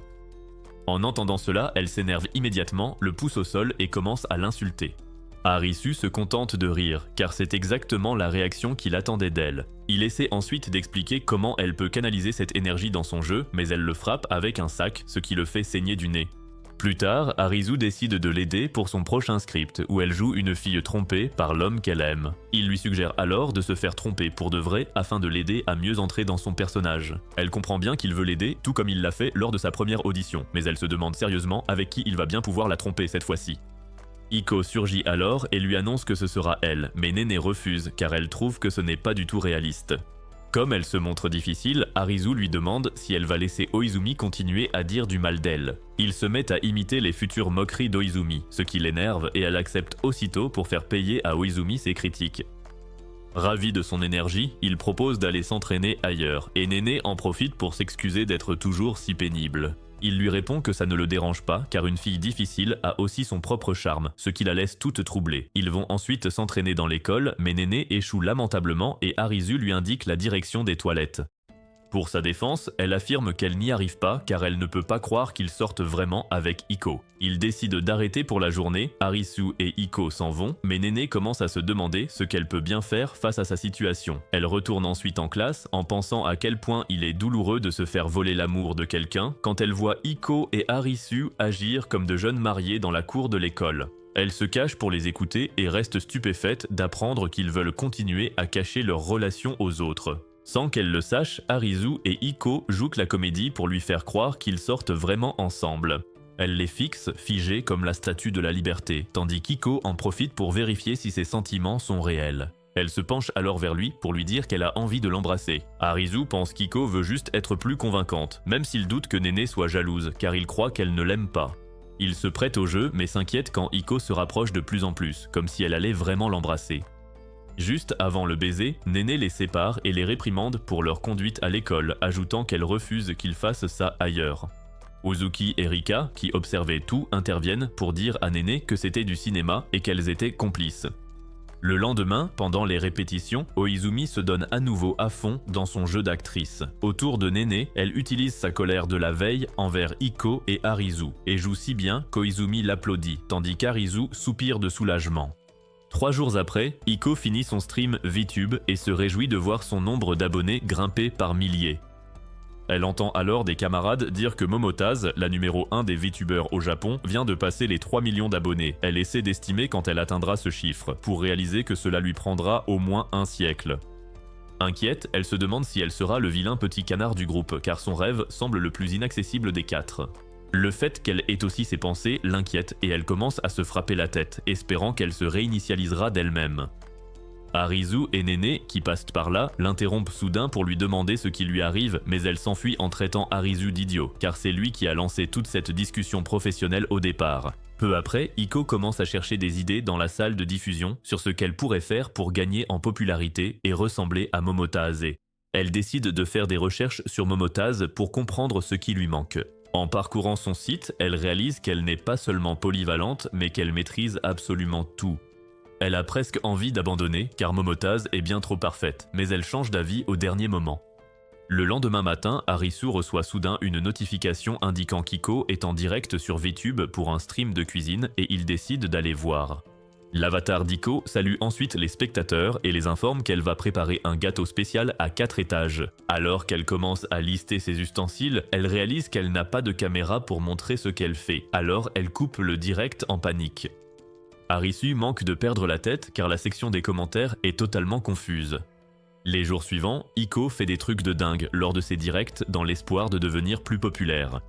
En entendant cela, elle s'énerve immédiatement, le pousse au sol et commence à l'insulter. Arisu se contente de rire, car c'est exactement la réaction qu'il attendait d'elle. Il essaie ensuite d'expliquer comment elle peut canaliser cette énergie dans son jeu, mais elle le frappe avec un sac, ce qui le fait saigner du nez. Plus tard, Arisu décide de l'aider pour son prochain script, où elle joue une fille trompée par l'homme qu'elle aime. Il lui suggère alors de se faire tromper pour de vrai afin de l'aider à mieux entrer dans son personnage. Elle comprend bien qu'il veut l'aider, tout comme il l'a fait lors de sa première audition, mais elle se demande sérieusement avec qui il va bien pouvoir la tromper cette fois-ci. Iko surgit alors et lui annonce que ce sera elle, mais Néné refuse car elle trouve que ce n'est pas du tout réaliste. Comme elle se montre difficile, Arisu lui demande si elle va laisser Oizumi continuer à dire du mal d'elle. Il se met à imiter les futures moqueries d'Oizumi, ce qui l'énerve et elle accepte aussitôt pour faire payer à Oizumi ses critiques. Ravi de son énergie, il propose d'aller s'entraîner ailleurs, et Néné en profite pour s'excuser d'être toujours si pénible. Il lui répond que ça ne le dérange pas car une fille difficile a aussi son propre charme, ce qui la laisse toute troublée. Ils vont ensuite s'entraîner dans l'école, mais Néné échoue lamentablement et Arisu lui indique la direction des toilettes. Pour sa défense, elle affirme qu'elle n'y arrive pas car elle ne peut pas croire qu'ils sortent vraiment avec Iko. Ils décident d'arrêter pour la journée, Arisu et Iko s'en vont, mais Néné commence à se demander ce qu'elle peut bien faire face à sa situation. Elle retourne ensuite en classe en pensant à quel point il est douloureux de se faire voler l'amour de quelqu'un quand elle voit Iko et Arisu agir comme de jeunes mariés dans la cour de l'école. Elle se cache pour les écouter et reste stupéfaite d'apprendre qu'ils veulent continuer à cacher leur relation aux autres. Sans qu'elle le sache, Arisu et Iko jouent la comédie pour lui faire croire qu'ils sortent vraiment ensemble. Elle les fixe, figés comme la statue de la liberté, tandis qu'Iko en profite pour vérifier si ses sentiments sont réels. Elle se penche alors vers lui pour lui dire qu'elle a envie de l'embrasser. Arisu pense qu'Iko veut juste être plus convaincante, même s'il doute que Néné soit jalouse, car il croit qu'elle ne l'aime pas. Il se prête au jeu, mais s'inquiète quand Iko se rapproche de plus en plus, comme si elle allait vraiment l'embrasser. Juste avant le baiser, Néné les sépare et les réprimande pour leur conduite à l'école, ajoutant qu'elle refuse qu'ils fassent ça ailleurs. Uzuki et Rika, qui observaient tout, interviennent pour dire à Néné que c'était du cinéma et qu'elles étaient complices. Le lendemain, pendant les répétitions, Oizumi se donne à nouveau à fond dans son jeu d'actrice. Autour de Néné, elle utilise sa colère de la veille envers Iko et Arisu, et joue si bien qu'Oizumi l'applaudit, tandis qu'Arisu soupire de soulagement. 3 jours après, Iko finit son stream VTube et se réjouit de voir son nombre d'abonnés grimper par milliers. Elle entend alors des camarades dire que Momotaz, la numéro 1 des VTubers au Japon, vient de passer les 3 millions d'abonnés. Elle essaie d'estimer quand elle atteindra ce chiffre, pour réaliser que cela lui prendra au moins un siècle. Inquiète, elle se demande si elle sera le vilain petit canard du groupe, car son rêve semble le plus inaccessible des 4. Le fait qu'elle ait aussi ses pensées l'inquiète et elle commence à se frapper la tête, espérant qu'elle se réinitialisera d'elle-même. Arisu et Néné, qui passent par là, l'interrompent soudain pour lui demander ce qui lui arrive, mais elle s'enfuit en traitant Arisu d'idiot, car c'est lui qui a lancé toute cette discussion professionnelle au départ. Peu après, Iko commence à chercher des idées dans la salle de diffusion sur ce qu'elle pourrait faire pour gagner en popularité et ressembler à Momotaz. Elle décide de faire des recherches sur Momotaz pour comprendre ce qui lui manque. En parcourant son site, elle réalise qu'elle n'est pas seulement polyvalente, mais qu'elle maîtrise absolument tout. Elle a presque envie d'abandonner, car Momotaz est bien trop parfaite, mais elle change d'avis au dernier moment. Le lendemain matin, Arisu reçoit soudain une notification indiquant qu'Iko est en direct sur VTube pour un stream de cuisine et il décide d'aller voir. L'avatar d'Iko salue ensuite les spectateurs et les informe qu'elle va préparer un gâteau spécial à 4 étages. Alors qu'elle commence à lister ses ustensiles, elle réalise qu'elle n'a pas de caméra pour montrer ce qu'elle fait. Alors elle coupe le direct en panique. Arisu manque de perdre la tête car la section des commentaires est totalement confuse. Les jours suivants, Iko fait des trucs de dingue lors de ses directs dans l'espoir de devenir plus populaire.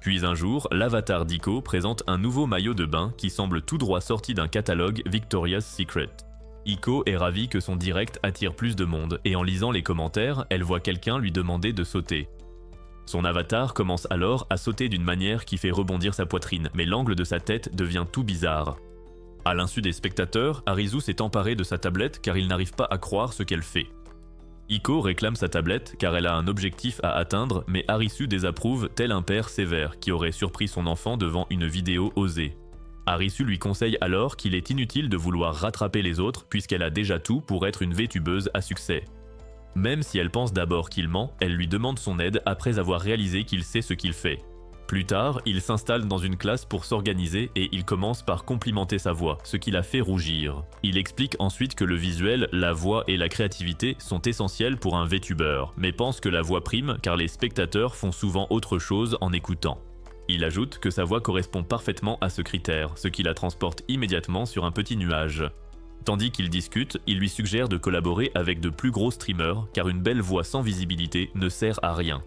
Puis un jour, l'avatar d'Iko présente un nouveau maillot de bain qui semble tout droit sorti d'un catalogue Victoria's Secret. Iko est ravie que son direct attire plus de monde et en lisant les commentaires, elle voit quelqu'un lui demander de sauter. Son avatar commence alors à sauter d'une manière qui fait rebondir sa poitrine, mais l'angle de sa tête devient tout bizarre. À l'insu des spectateurs, Arisu s'est emparé de sa tablette car il n'arrive pas à croire ce qu'elle fait. Iko réclame sa tablette car elle a un objectif à atteindre, mais Arisu désapprouve tel un père sévère qui aurait surpris son enfant devant une vidéo osée. Arisu lui conseille alors qu'il est inutile de vouloir rattraper les autres puisqu'elle a déjà tout pour être une VTubeuse à succès. Même si elle pense d'abord qu'il ment, elle lui demande son aide après avoir réalisé qu'il sait ce qu'il fait. Plus tard, il s'installe dans une classe pour s'organiser et il commence par complimenter sa voix, ce qui la fait rougir. Il explique ensuite que le visuel, la voix et la créativité sont essentiels pour un VTuber, mais pense que la voix prime car les spectateurs font souvent autre chose en écoutant. Il ajoute que sa voix correspond parfaitement à ce critère, ce qui la transporte immédiatement sur un petit nuage. Tandis qu'ils discutent, il lui suggère de collaborer avec de plus gros streamers car une belle voix sans visibilité ne sert à rien.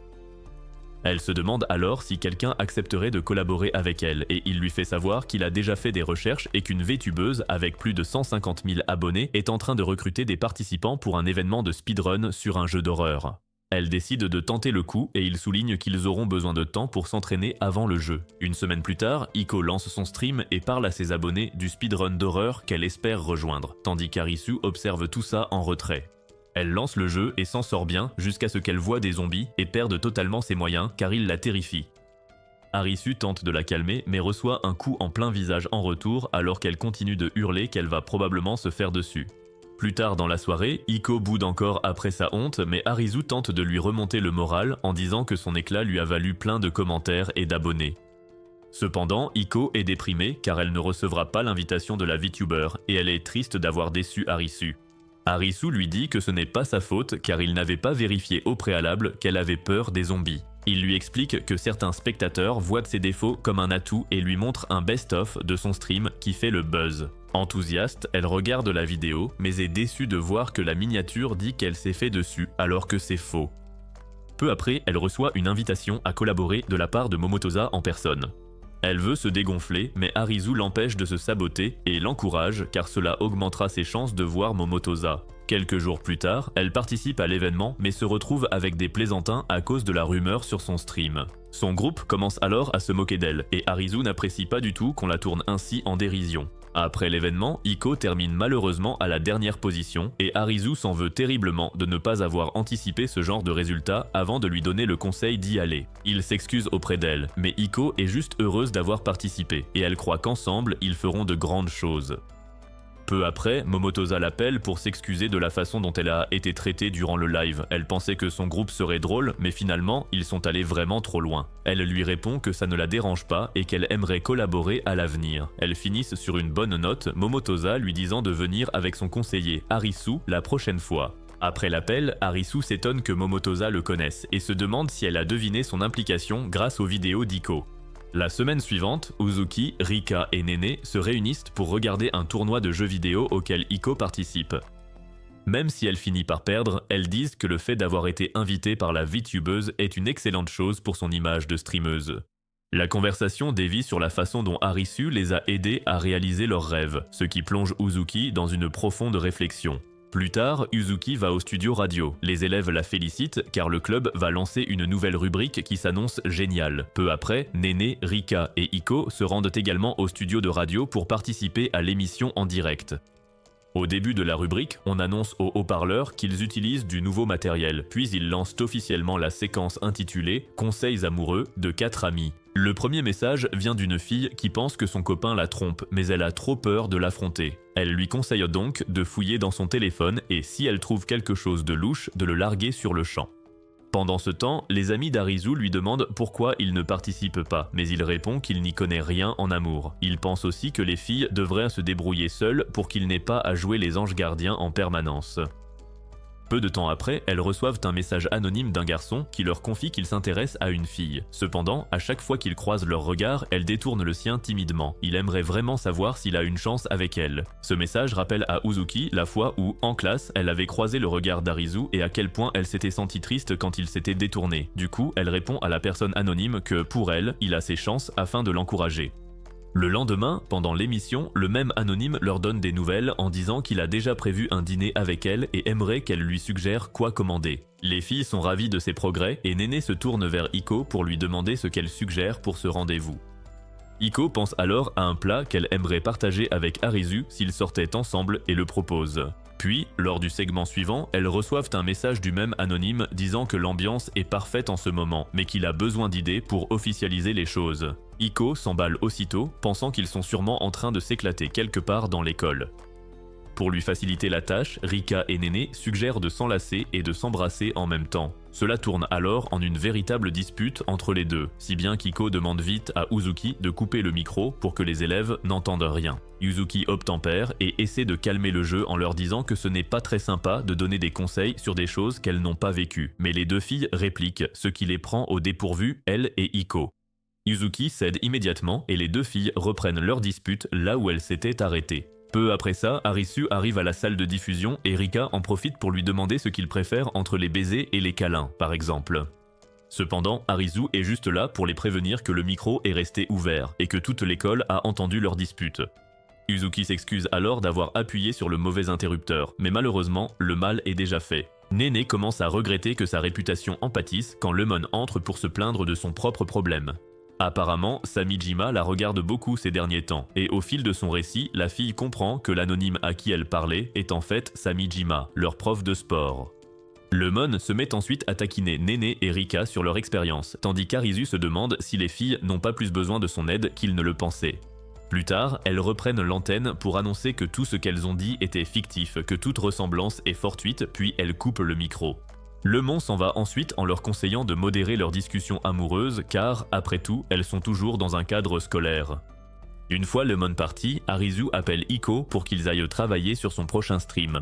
Elle se demande alors si quelqu'un accepterait de collaborer avec elle et il lui fait savoir qu'il a déjà fait des recherches et qu'une VTubeuse avec plus de 150 000 abonnés est en train de recruter des participants pour un événement de speedrun sur un jeu d'horreur. Elle décide de tenter le coup et il souligne qu'ils auront besoin de temps pour s'entraîner avant le jeu. Une semaine plus tard, Iko lance son stream et parle à ses abonnés du speedrun d'horreur qu'elle espère rejoindre, tandis qu'Arisu observe tout ça en retrait. Elle lance le jeu et s'en sort bien jusqu'à ce qu'elle voie des zombies et perde totalement ses moyens car ils la terrifient. Arisu tente de la calmer mais reçoit un coup en plein visage en retour alors qu'elle continue de hurler qu'elle va probablement se faire dessus. Plus tard dans la soirée, Iko boude encore après sa honte mais Arisu tente de lui remonter le moral en disant que son éclat lui a valu plein de commentaires et d'abonnés. Cependant, Iko est déprimée car elle ne recevra pas l'invitation de la VTuber et elle est triste d'avoir déçu Arisu. Arisu lui dit que ce n'est pas sa faute car il n'avait pas vérifié au préalable qu'elle avait peur des zombies. Il lui explique que certains spectateurs voient de ses défauts comme un atout et lui montre un best-of de son stream qui fait le buzz. Enthousiaste, elle regarde la vidéo mais est déçue de voir que la miniature dit qu'elle s'est fait dessus alors que c'est faux. Peu après, elle reçoit une invitation à collaborer de la part de Momotoza en personne. Elle veut se dégonfler, mais Arisu l'empêche de se saboter et l'encourage car cela augmentera ses chances de voir Momotoza. Quelques jours plus tard, elle participe à l'événement mais se retrouve avec des plaisantins à cause de la rumeur sur son stream. Son groupe commence alors à se moquer d'elle et Arisu n'apprécie pas du tout qu'on la tourne ainsi en dérision. Après l'événement, Iko termine malheureusement à la dernière position et Arisu s'en veut terriblement de ne pas avoir anticipé ce genre de résultat avant de lui donner le conseil d'y aller. Il s'excuse auprès d'elle, mais Iko est juste heureuse d'avoir participé et elle croit qu'ensemble, ils feront de grandes choses. Peu après, Momotoza l'appelle pour s'excuser de la façon dont elle a été traitée durant le live. Elle pensait que son groupe serait drôle, mais finalement, ils sont allés vraiment trop loin. Elle lui répond que ça ne la dérange pas et qu'elle aimerait collaborer à l'avenir. Elles finissent sur une bonne note, Momotoza lui disant de venir avec son conseiller Arisu la prochaine fois. Après l'appel, Arisu s'étonne que Momotoza le connaisse et se demande si elle a deviné son implication grâce aux vidéos d'Iko. La semaine suivante, Uzuki, Rika et Nene se réunissent pour regarder un tournoi de jeux vidéo auquel Iko participe. Même si elle finit par perdre, elles disent que le fait d'avoir été invitée par la VTubeuse est une excellente chose pour son image de streameuse. La conversation dévie sur la façon dont Arisu les a aidés à réaliser leurs rêves, ce qui plonge Uzuki dans une profonde réflexion. Plus tard, Uzuki va au studio radio. Les élèves la félicitent car le club va lancer une nouvelle rubrique qui s'annonce géniale. Peu après, Nene, Rika et Iko se rendent également au studio de radio pour participer à l'émission en direct. Au début de la rubrique, on annonce aux haut-parleurs qu'ils utilisent du nouveau matériel, puis ils lancent officiellement la séquence intitulée « Conseils amoureux de 4 amis ». Le premier message vient d'une fille qui pense que son copain la trompe, mais elle a trop peur de l'affronter. Elle lui conseille donc de fouiller dans son téléphone et si elle trouve quelque chose de louche, de le larguer sur le champ. Pendant ce temps, les amis d'Arizu lui demandent pourquoi il ne participe pas, mais il répond qu'il n'y connaît rien en amour. Il pense aussi que les filles devraient se débrouiller seules pour qu'il n'ait pas à jouer les anges gardiens en permanence. Peu de temps après, elles reçoivent un message anonyme d'un garçon qui leur confie qu'il s'intéresse à une fille. Cependant, à chaque fois qu'ils croisent leur regard, elle détourne le sien timidement. Il aimerait vraiment savoir s'il a une chance avec elle. Ce message rappelle à Uzuki la fois où, en classe, elle avait croisé le regard d'Arizu et à quel point elle s'était sentie triste quand il s'était détourné. Du coup, elle répond à la personne anonyme que, pour elle, il a ses chances afin de l'encourager. Le lendemain, pendant l'émission, le même anonyme leur donne des nouvelles en disant qu'il a déjà prévu un dîner avec elle et aimerait qu'elle lui suggère quoi commander. Les filles sont ravies de ses progrès et Néné se tourne vers Iko pour lui demander ce qu'elle suggère pour ce rendez-vous. Iko pense alors à un plat qu'elle aimerait partager avec Arizu s'ils sortaient ensemble et le propose. Puis, lors du segment suivant, elles reçoivent un message du même anonyme disant que l'ambiance est parfaite en ce moment, mais qu'il a besoin d'idées pour officialiser les choses. Iko s'emballe aussitôt, pensant qu'ils sont sûrement en train de s'éclater quelque part dans l'école. Pour lui faciliter la tâche, Rika et Néné suggèrent de s'enlacer et de s'embrasser en même temps. Cela tourne alors en une véritable dispute entre les deux, si bien qu'Iko demande vite à Uzuki de couper le micro pour que les élèves n'entendent rien. Uzuki obtempère et essaie de calmer le jeu en leur disant que ce n'est pas très sympa de donner des conseils sur des choses qu'elles n'ont pas vécues. Mais les deux filles répliquent, ce qui les prend au dépourvu, elle et Iko. Uzuki cède immédiatement et les deux filles reprennent leur dispute là où elles s'étaient arrêtées. Peu après ça, Arisu arrive à la salle de diffusion et Rika en profite pour lui demander ce qu'il préfère entre les baisers et les câlins, par exemple. Cependant, Arisu est juste là pour les prévenir que le micro est resté ouvert et que toute l'école a entendu leur dispute. Uzuki s'excuse alors d'avoir appuyé sur le mauvais interrupteur, mais malheureusement, le mal est déjà fait. Néné commence à regretter que sa réputation en pâtisse quand Lemon entre pour se plaindre de son propre problème. Apparemment, Samijima la regarde beaucoup ces derniers temps, et au fil de son récit, la fille comprend que l'anonyme à qui elle parlait est en fait Samijima, leur prof de sport. Lemon se met ensuite à taquiner Néné et Rika sur leur expérience, tandis qu'Arizu se demande si les filles n'ont pas plus besoin de son aide qu'ils ne le pensaient. Plus tard, elles reprennent l'antenne pour annoncer que tout ce qu'elles ont dit était fictif, que toute ressemblance est fortuite, puis elles coupent le micro. Lemon s'en va ensuite en leur conseillant de modérer leurs discussions amoureuses car, après tout, elles sont toujours dans un cadre scolaire. Une fois Lemon parti, Arizu appelle Iko pour qu'ils aillent travailler sur son prochain stream.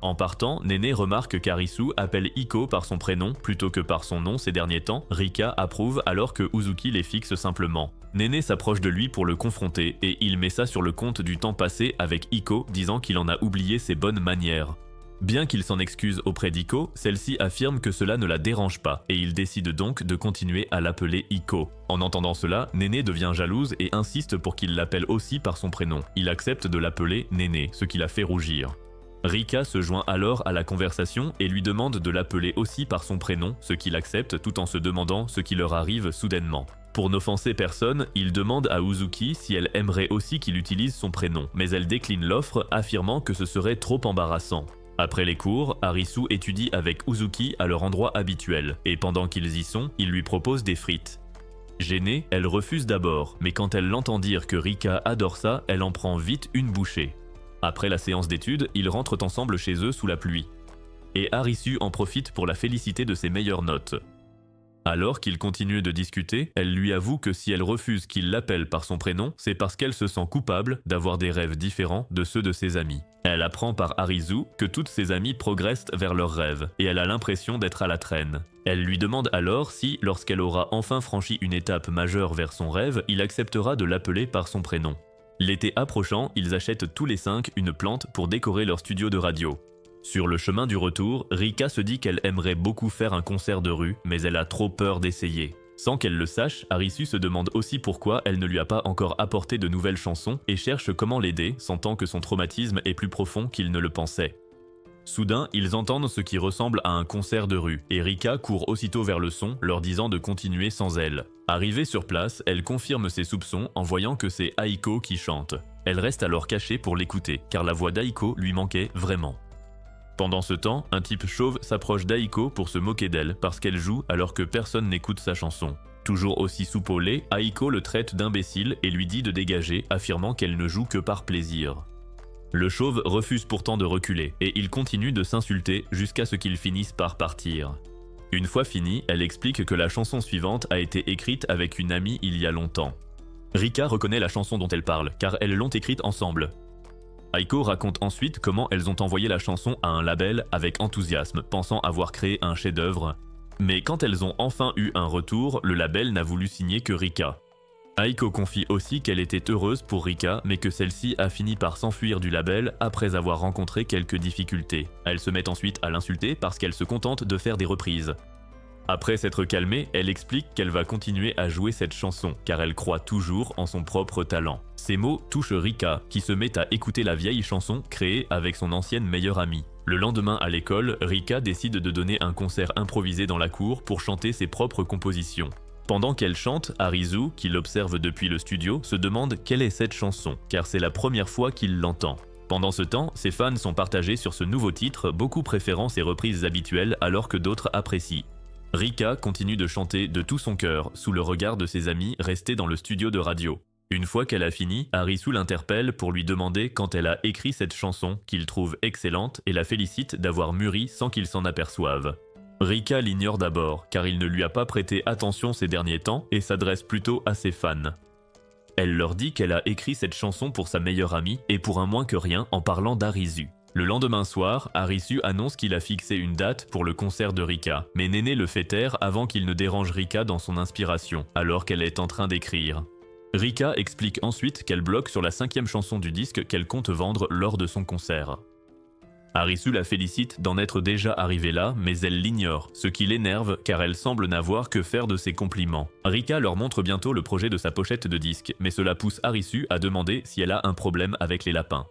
En partant, Néné remarque qu'Arisu appelle Iko par son prénom plutôt que par son nom ces derniers temps. Rika approuve alors que Uzuki les fixe simplement. Néné s'approche de lui pour le confronter et il met ça sur le compte du temps passé avec Iko, disant qu'il en a oublié ses bonnes manières. Bien qu'il s'en excuse auprès d'Iko, celle-ci affirme que cela ne la dérange pas et il décide donc de continuer à l'appeler Iko. En entendant cela, Néné devient jalouse et insiste pour qu'il l'appelle aussi par son prénom. Il accepte de l'appeler Néné, ce qui la fait rougir. Rika se joint alors à la conversation et lui demande de l'appeler aussi par son prénom, ce qu'il accepte tout en se demandant ce qui leur arrive soudainement. Pour n'offenser personne, il demande à Uzuki si elle aimerait aussi qu'il utilise son prénom, mais elle décline l'offre, affirmant que ce serait trop embarrassant. Après les cours, Arisu étudie avec Uzuki à leur endroit habituel, et pendant qu'ils y sont, il lui propose des frites. Gênée, elle refuse d'abord, mais quand elle l'entend dire que Rika adore ça, elle en prend vite une bouchée. Après la séance d'études, ils rentrent ensemble chez eux sous la pluie. Et Arisu en profite pour la féliciter de ses meilleures notes. Alors qu'ils continuent de discuter, elle lui avoue que si elle refuse qu'il l'appelle par son prénom, c'est parce qu'elle se sent coupable d'avoir des rêves différents de ceux de ses amis. Elle apprend par Arisu que toutes ses amies progressent vers leurs rêves, et elle a l'impression d'être à la traîne. Elle lui demande alors si, lorsqu'elle aura enfin franchi une étape majeure vers son rêve, il acceptera de l'appeler par son prénom. L'été approchant, ils achètent tous les 5 une plante pour décorer leur studio de radio. Sur le chemin du retour, Rika se dit qu'elle aimerait beaucoup faire un concert de rue, mais elle a trop peur d'essayer. Sans qu'elle le sache, Arisu se demande aussi pourquoi elle ne lui a pas encore apporté de nouvelles chansons et cherche comment l'aider, sentant que son traumatisme est plus profond qu'il ne le pensait. Soudain, ils entendent ce qui ressemble à un concert de rue, et Rika court aussitôt vers le son, leur disant de continuer sans elle. Arrivée sur place, elle confirme ses soupçons en voyant que c'est Aiko qui chante. Elle reste alors cachée pour l'écouter, car la voix d'Aiko lui manquait vraiment. Pendant ce temps, un type chauve s'approche d'Aiko pour se moquer d'elle parce qu'elle joue alors que personne n'écoute sa chanson. Toujours aussi soupolée, Aiko le traite d'imbécile et lui dit de dégager, affirmant qu'elle ne joue que par plaisir. Le chauve refuse pourtant de reculer et il continue de s'insulter jusqu'à ce qu'ils finissent par partir. Une fois finie, elle explique que la chanson suivante a été écrite avec une amie il y a longtemps. Rika reconnaît la chanson dont elle parle, car elles l'ont écrite ensemble. Aiko raconte ensuite comment elles ont envoyé la chanson à un label avec enthousiasme, pensant avoir créé un chef-d'œuvre. Mais quand elles ont enfin eu un retour, le label n'a voulu signer que Rika. Aiko confie aussi qu'elle était heureuse pour Rika, mais que celle-ci a fini par s'enfuir du label après avoir rencontré quelques difficultés. Elle se met ensuite à l'insulter parce qu'elle se contente de faire des reprises. Après s'être calmée, elle explique qu'elle va continuer à jouer cette chanson, car elle croit toujours en son propre talent. Ces mots touchent Rika, qui se met à écouter la vieille chanson créée avec son ancienne meilleure amie. Le lendemain à l'école, Rika décide de donner un concert improvisé dans la cour pour chanter ses propres compositions. Pendant qu'elle chante, Arisu, qui l'observe depuis le studio, se demande quelle est cette chanson, car c'est la première fois qu'il l'entend. Pendant ce temps, ses fans sont partagés sur ce nouveau titre, beaucoup préférant ses reprises habituelles alors que d'autres apprécient. Rika continue de chanter de tout son cœur, sous le regard de ses amis restés dans le studio de radio. Une fois qu'elle a fini, Arisu l'interpelle pour lui demander quand elle a écrit cette chanson, qu'il trouve excellente, et la félicite d'avoir mûri sans qu'il s'en aperçoive. Rika l'ignore d'abord, car il ne lui a pas prêté attention ces derniers temps et s'adresse plutôt à ses fans. Elle leur dit qu'elle a écrit cette chanson pour sa meilleure amie et pour un moins que rien en parlant d'Arisu. Le lendemain soir, Arisu annonce qu'il a fixé une date pour le concert de Rika, mais Néné le fait taire avant qu'il ne dérange Rika dans son inspiration, alors qu'elle est en train d'écrire. Rika explique ensuite qu'elle bloque sur la 5e chanson du disque qu'elle compte vendre lors de son concert. Arisu la félicite d'en être déjà arrivée là, mais elle l'ignore, ce qui l'énerve car elle semble n'avoir que faire de ses compliments. Rika leur montre bientôt le projet de sa pochette de disque, mais cela pousse Arisu à demander si elle a un problème avec les lapins.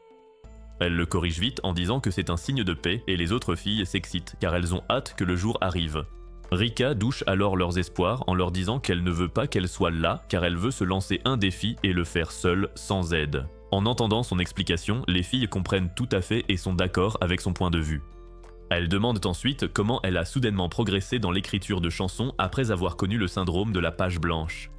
Elle le corrige vite en disant que c'est un signe de paix et les autres filles s'excitent car elles ont hâte que le jour arrive. Rika douche alors leurs espoirs en leur disant qu'elle ne veut pas qu'elle soit là car elle veut se lancer un défi et le faire seule, sans aide. En entendant son explication, les filles comprennent tout à fait et sont d'accord avec son point de vue. Elles demandent ensuite comment elle a soudainement progressé dans l'écriture de chansons après avoir connu le syndrome de la page blanche.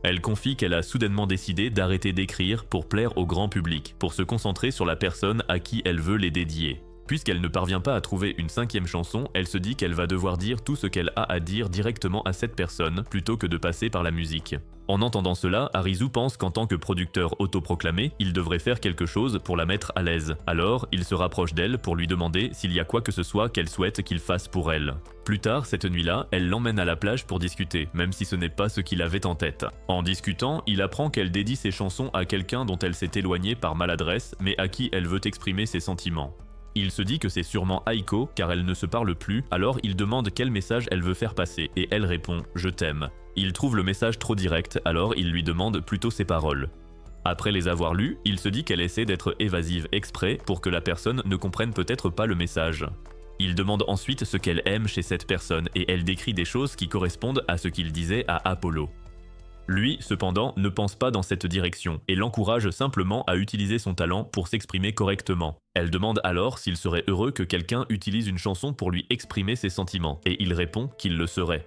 Elle confie qu'elle a soudainement décidé d'arrêter d'écrire pour plaire au grand public, pour se concentrer sur la personne à qui elle veut les dédier. Puisqu'elle ne parvient pas à trouver une 5e chanson, elle se dit qu'elle va devoir dire tout ce qu'elle a à dire directement à cette personne, plutôt que de passer par la musique. En entendant cela, Arisu pense qu'en tant que producteur autoproclamé, il devrait faire quelque chose pour la mettre à l'aise. Alors, il se rapproche d'elle pour lui demander s'il y a quoi que ce soit qu'elle souhaite qu'il fasse pour elle. Plus tard, cette nuit-là, elle l'emmène à la plage pour discuter, même si ce n'est pas ce qu'il avait en tête. En discutant, il apprend qu'elle dédie ses chansons à quelqu'un dont elle s'est éloignée par maladresse, mais à qui elle veut exprimer ses sentiments. Il se dit que c'est sûrement Aiko, car elle ne se parle plus, alors il demande quel message elle veut faire passer, et elle répond « Je t'aime ». Il trouve le message trop direct, alors il lui demande plutôt ses paroles. Après les avoir lues, il se dit qu'elle essaie d'être évasive exprès pour que la personne ne comprenne peut-être pas le message. Il demande ensuite ce qu'elle aime chez cette personne, et elle décrit des choses qui correspondent à ce qu'il disait à Apollo. Lui, cependant, ne pense pas dans cette direction et l'encourage simplement à utiliser son talent pour s'exprimer correctement. Elle demande alors s'il serait heureux que quelqu'un utilise une chanson pour lui exprimer ses sentiments, et il répond qu'il le serait.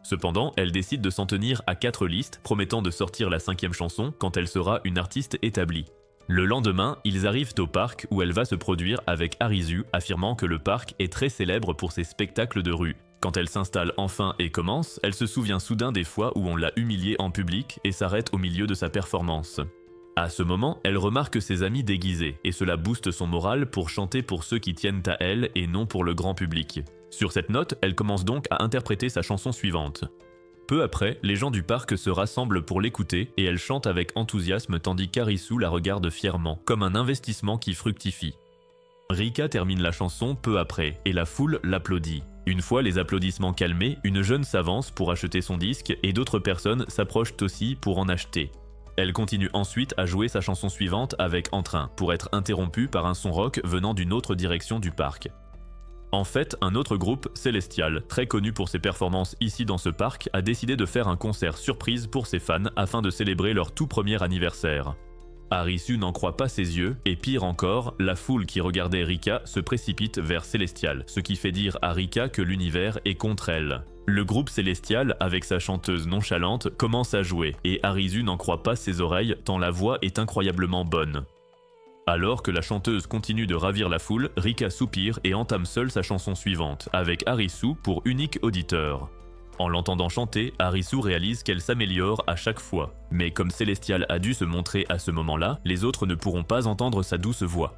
Cependant, elle décide de s'en tenir à 4 listes, promettant de sortir la 5e chanson quand elle sera une artiste établie. Le lendemain, ils arrivent au parc où elle va se produire avec Arisu, affirmant que le parc est très célèbre pour ses spectacles de rue. Quand elle s'installe enfin et commence, elle se souvient soudain des fois où on l'a humiliée en public et s'arrête au milieu de sa performance. À ce moment, elle remarque ses amis déguisés et cela booste son moral pour chanter pour ceux qui tiennent à elle et non pour le grand public. Sur cette note, elle commence donc à interpréter sa chanson suivante. Peu après, les gens du parc se rassemblent pour l'écouter et elle chante avec enthousiasme tandis qu'Arisu la regarde fièrement, comme un investissement qui fructifie. Rika termine la chanson peu après et la foule l'applaudit. Une fois les applaudissements calmés, une jeune s'avance pour acheter son disque et d'autres personnes s'approchent aussi pour en acheter. Elle continue ensuite à jouer sa chanson suivante avec entrain, pour être interrompue par un son rock venant d'une autre direction du parc. En fait, un autre groupe, Celestial, très connu pour ses performances ici dans ce parc, a décidé de faire un concert surprise pour ses fans afin de célébrer leur tout premier anniversaire. Arisu n'en croit pas ses yeux, et pire encore, la foule qui regardait Rika se précipite vers Celestial, ce qui fait dire à Rika que l'univers est contre elle. Le groupe Celestial, avec sa chanteuse nonchalante, commence à jouer, et Arisu n'en croit pas ses oreilles tant la voix est incroyablement bonne. Alors que la chanteuse continue de ravir la foule, Rika soupire et entame seule sa chanson suivante, avec Harisu pour unique auditeur. En l'entendant chanter, Harisu réalise qu'elle s'améliore à chaque fois. Mais comme Célestial a dû se montrer à ce moment-là, les autres ne pourront pas entendre sa douce voix.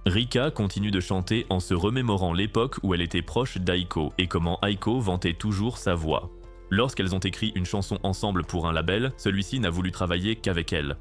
Rika continue de chanter en se remémorant l'époque où elle était proche d'Aiko et comment Aiko vantait toujours sa voix. Lorsqu'elles ont écrit une chanson ensemble pour un label, celui-ci n'a voulu travailler qu'avec elle.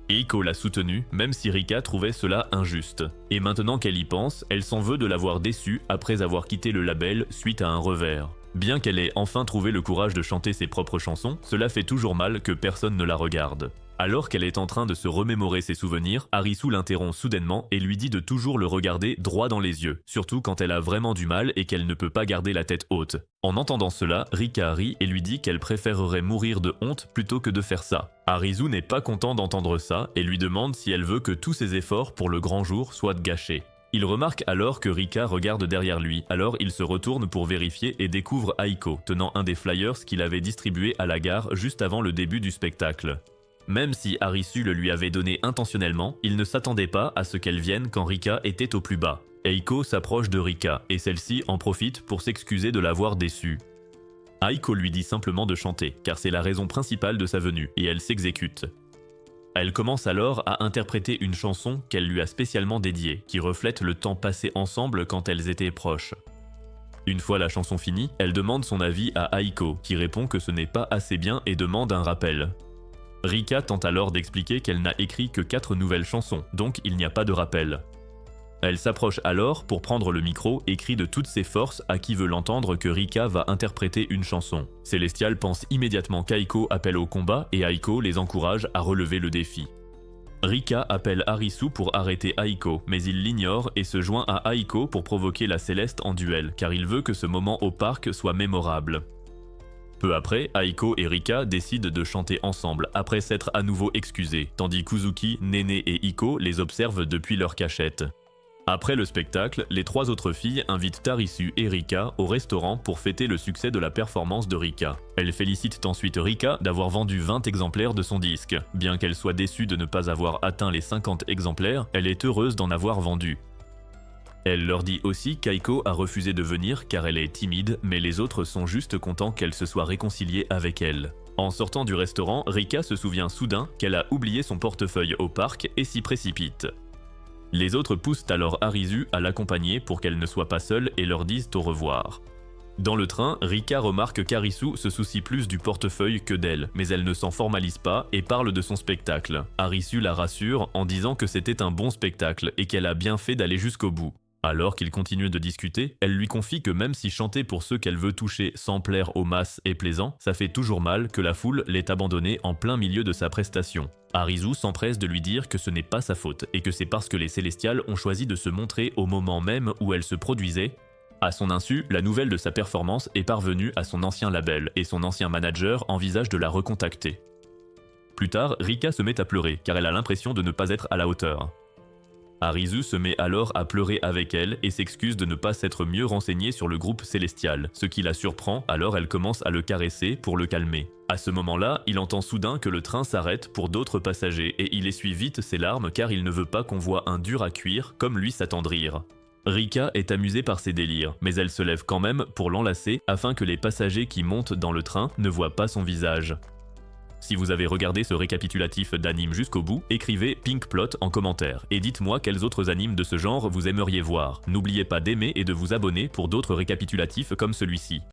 Aiko l'a soutenue, même si Rika trouvait cela injuste. Et maintenant qu'elle y pense, elle s'en veut de l'avoir déçue après avoir quitté le label suite à un revers. Bien qu'elle ait enfin trouvé le courage de chanter ses propres chansons, cela fait toujours mal que personne ne la regarde. Alors qu'elle est en train de se remémorer ses souvenirs, Harisu l'interrompt soudainement et lui dit de toujours le regarder droit dans les yeux, surtout quand elle a vraiment du mal et qu'elle ne peut pas garder la tête haute. En entendant cela, Rika rit et lui dit qu'elle préférerait mourir de honte plutôt que de faire ça. Harisu n'est pas content d'entendre ça et lui demande si elle veut que tous ses efforts pour le grand jour soient gâchés. Il remarque alors que Rika regarde derrière lui, alors il se retourne pour vérifier et découvre Aiko, tenant un des flyers qu'il avait distribué à la gare juste avant le début du spectacle. Même si Harisu le lui avait donné intentionnellement, il ne s'attendait pas à ce qu'elle vienne quand Rika était au plus bas. Aiko s'approche de Rika et celle-ci en profite pour s'excuser de l'avoir déçue. Aiko lui dit simplement de chanter, car c'est la raison principale de sa venue, et elle s'exécute. Elle commence alors à interpréter une chanson qu'elle lui a spécialement dédiée, qui reflète le temps passé ensemble quand elles étaient proches. Une fois la chanson finie, elle demande son avis à Aiko, qui répond que ce n'est pas assez bien et demande un rappel. Rika tente alors d'expliquer qu'elle n'a écrit que 4 nouvelles chansons, donc il n'y a pas de rappel. Elle s'approche alors pour prendre le micro et crie de toutes ses forces à qui veut l'entendre que Rika va interpréter une chanson. Célestial pense immédiatement qu'Aiko appelle au combat et Aiko les encourage à relever le défi. Rika appelle Harisu pour arrêter Aiko, mais il l'ignore et se joint à Aiko pour provoquer la Céleste en duel, car il veut que ce moment au parc soit mémorable. Peu après, Aiko et Rika décident de chanter ensemble après s'être à nouveau excusés, tandis Kuzuki, Nene et Iko les observent depuis leur cachette. Après le spectacle, les 3 autres filles invitent Harisu et Rika au restaurant pour fêter le succès de la performance de Rika. Elles félicitent ensuite Rika d'avoir vendu 20 exemplaires de son disque. Bien qu'elle soit déçue de ne pas avoir atteint les 50 exemplaires, elle est heureuse d'en avoir vendu. Elle leur dit aussi qu'Aiko a refusé de venir car elle est timide, mais les autres sont juste contents qu'elle se soit réconciliée avec elle. En sortant du restaurant, Rika se souvient soudain qu'elle a oublié son portefeuille au parc et s'y précipite. Les autres poussent alors Harisu à l'accompagner pour qu'elle ne soit pas seule et leur disent au revoir. Dans le train, Rika remarque qu'Harisu se soucie plus du portefeuille que d'elle, mais elle ne s'en formalise pas et parle de son spectacle. Harisu la rassure en disant que c'était un bon spectacle et qu'elle a bien fait d'aller jusqu'au bout. Alors qu'ils continuent de discuter, elle lui confie que même si chanter pour ceux qu'elle veut toucher sans plaire aux masses est plaisant, ça fait toujours mal que la foule l'ait abandonnée en plein milieu de sa prestation. Harisu s'empresse de lui dire que ce n'est pas sa faute et que c'est parce que les Célestials ont choisi de se montrer au moment même où elle se produisait. À son insu, la nouvelle de sa performance est parvenue à son ancien label et son ancien manager envisage de la recontacter. Plus tard, Rika se met à pleurer car elle a l'impression de ne pas être à la hauteur. Harisu se met alors à pleurer avec elle et s'excuse de ne pas s'être mieux renseignée sur le groupe Célestial, ce qui la surprend, alors elle commence à le caresser pour le calmer. À ce moment-là, il entend soudain que le train s'arrête pour d'autres passagers et il essuie vite ses larmes car il ne veut pas qu'on voit un dur à cuire comme lui s'attendrir. Rika est amusée par ses délires, mais elle se lève quand même pour l'enlacer afin que les passagers qui montent dans le train ne voient pas son visage. Si vous avez regardé ce récapitulatif d'animes jusqu'au bout, écrivez Pinkplot en commentaire et dites-moi quels autres animes de ce genre vous aimeriez voir. N'oubliez pas d'aimer et de vous abonner pour d'autres récapitulatifs comme celui-ci.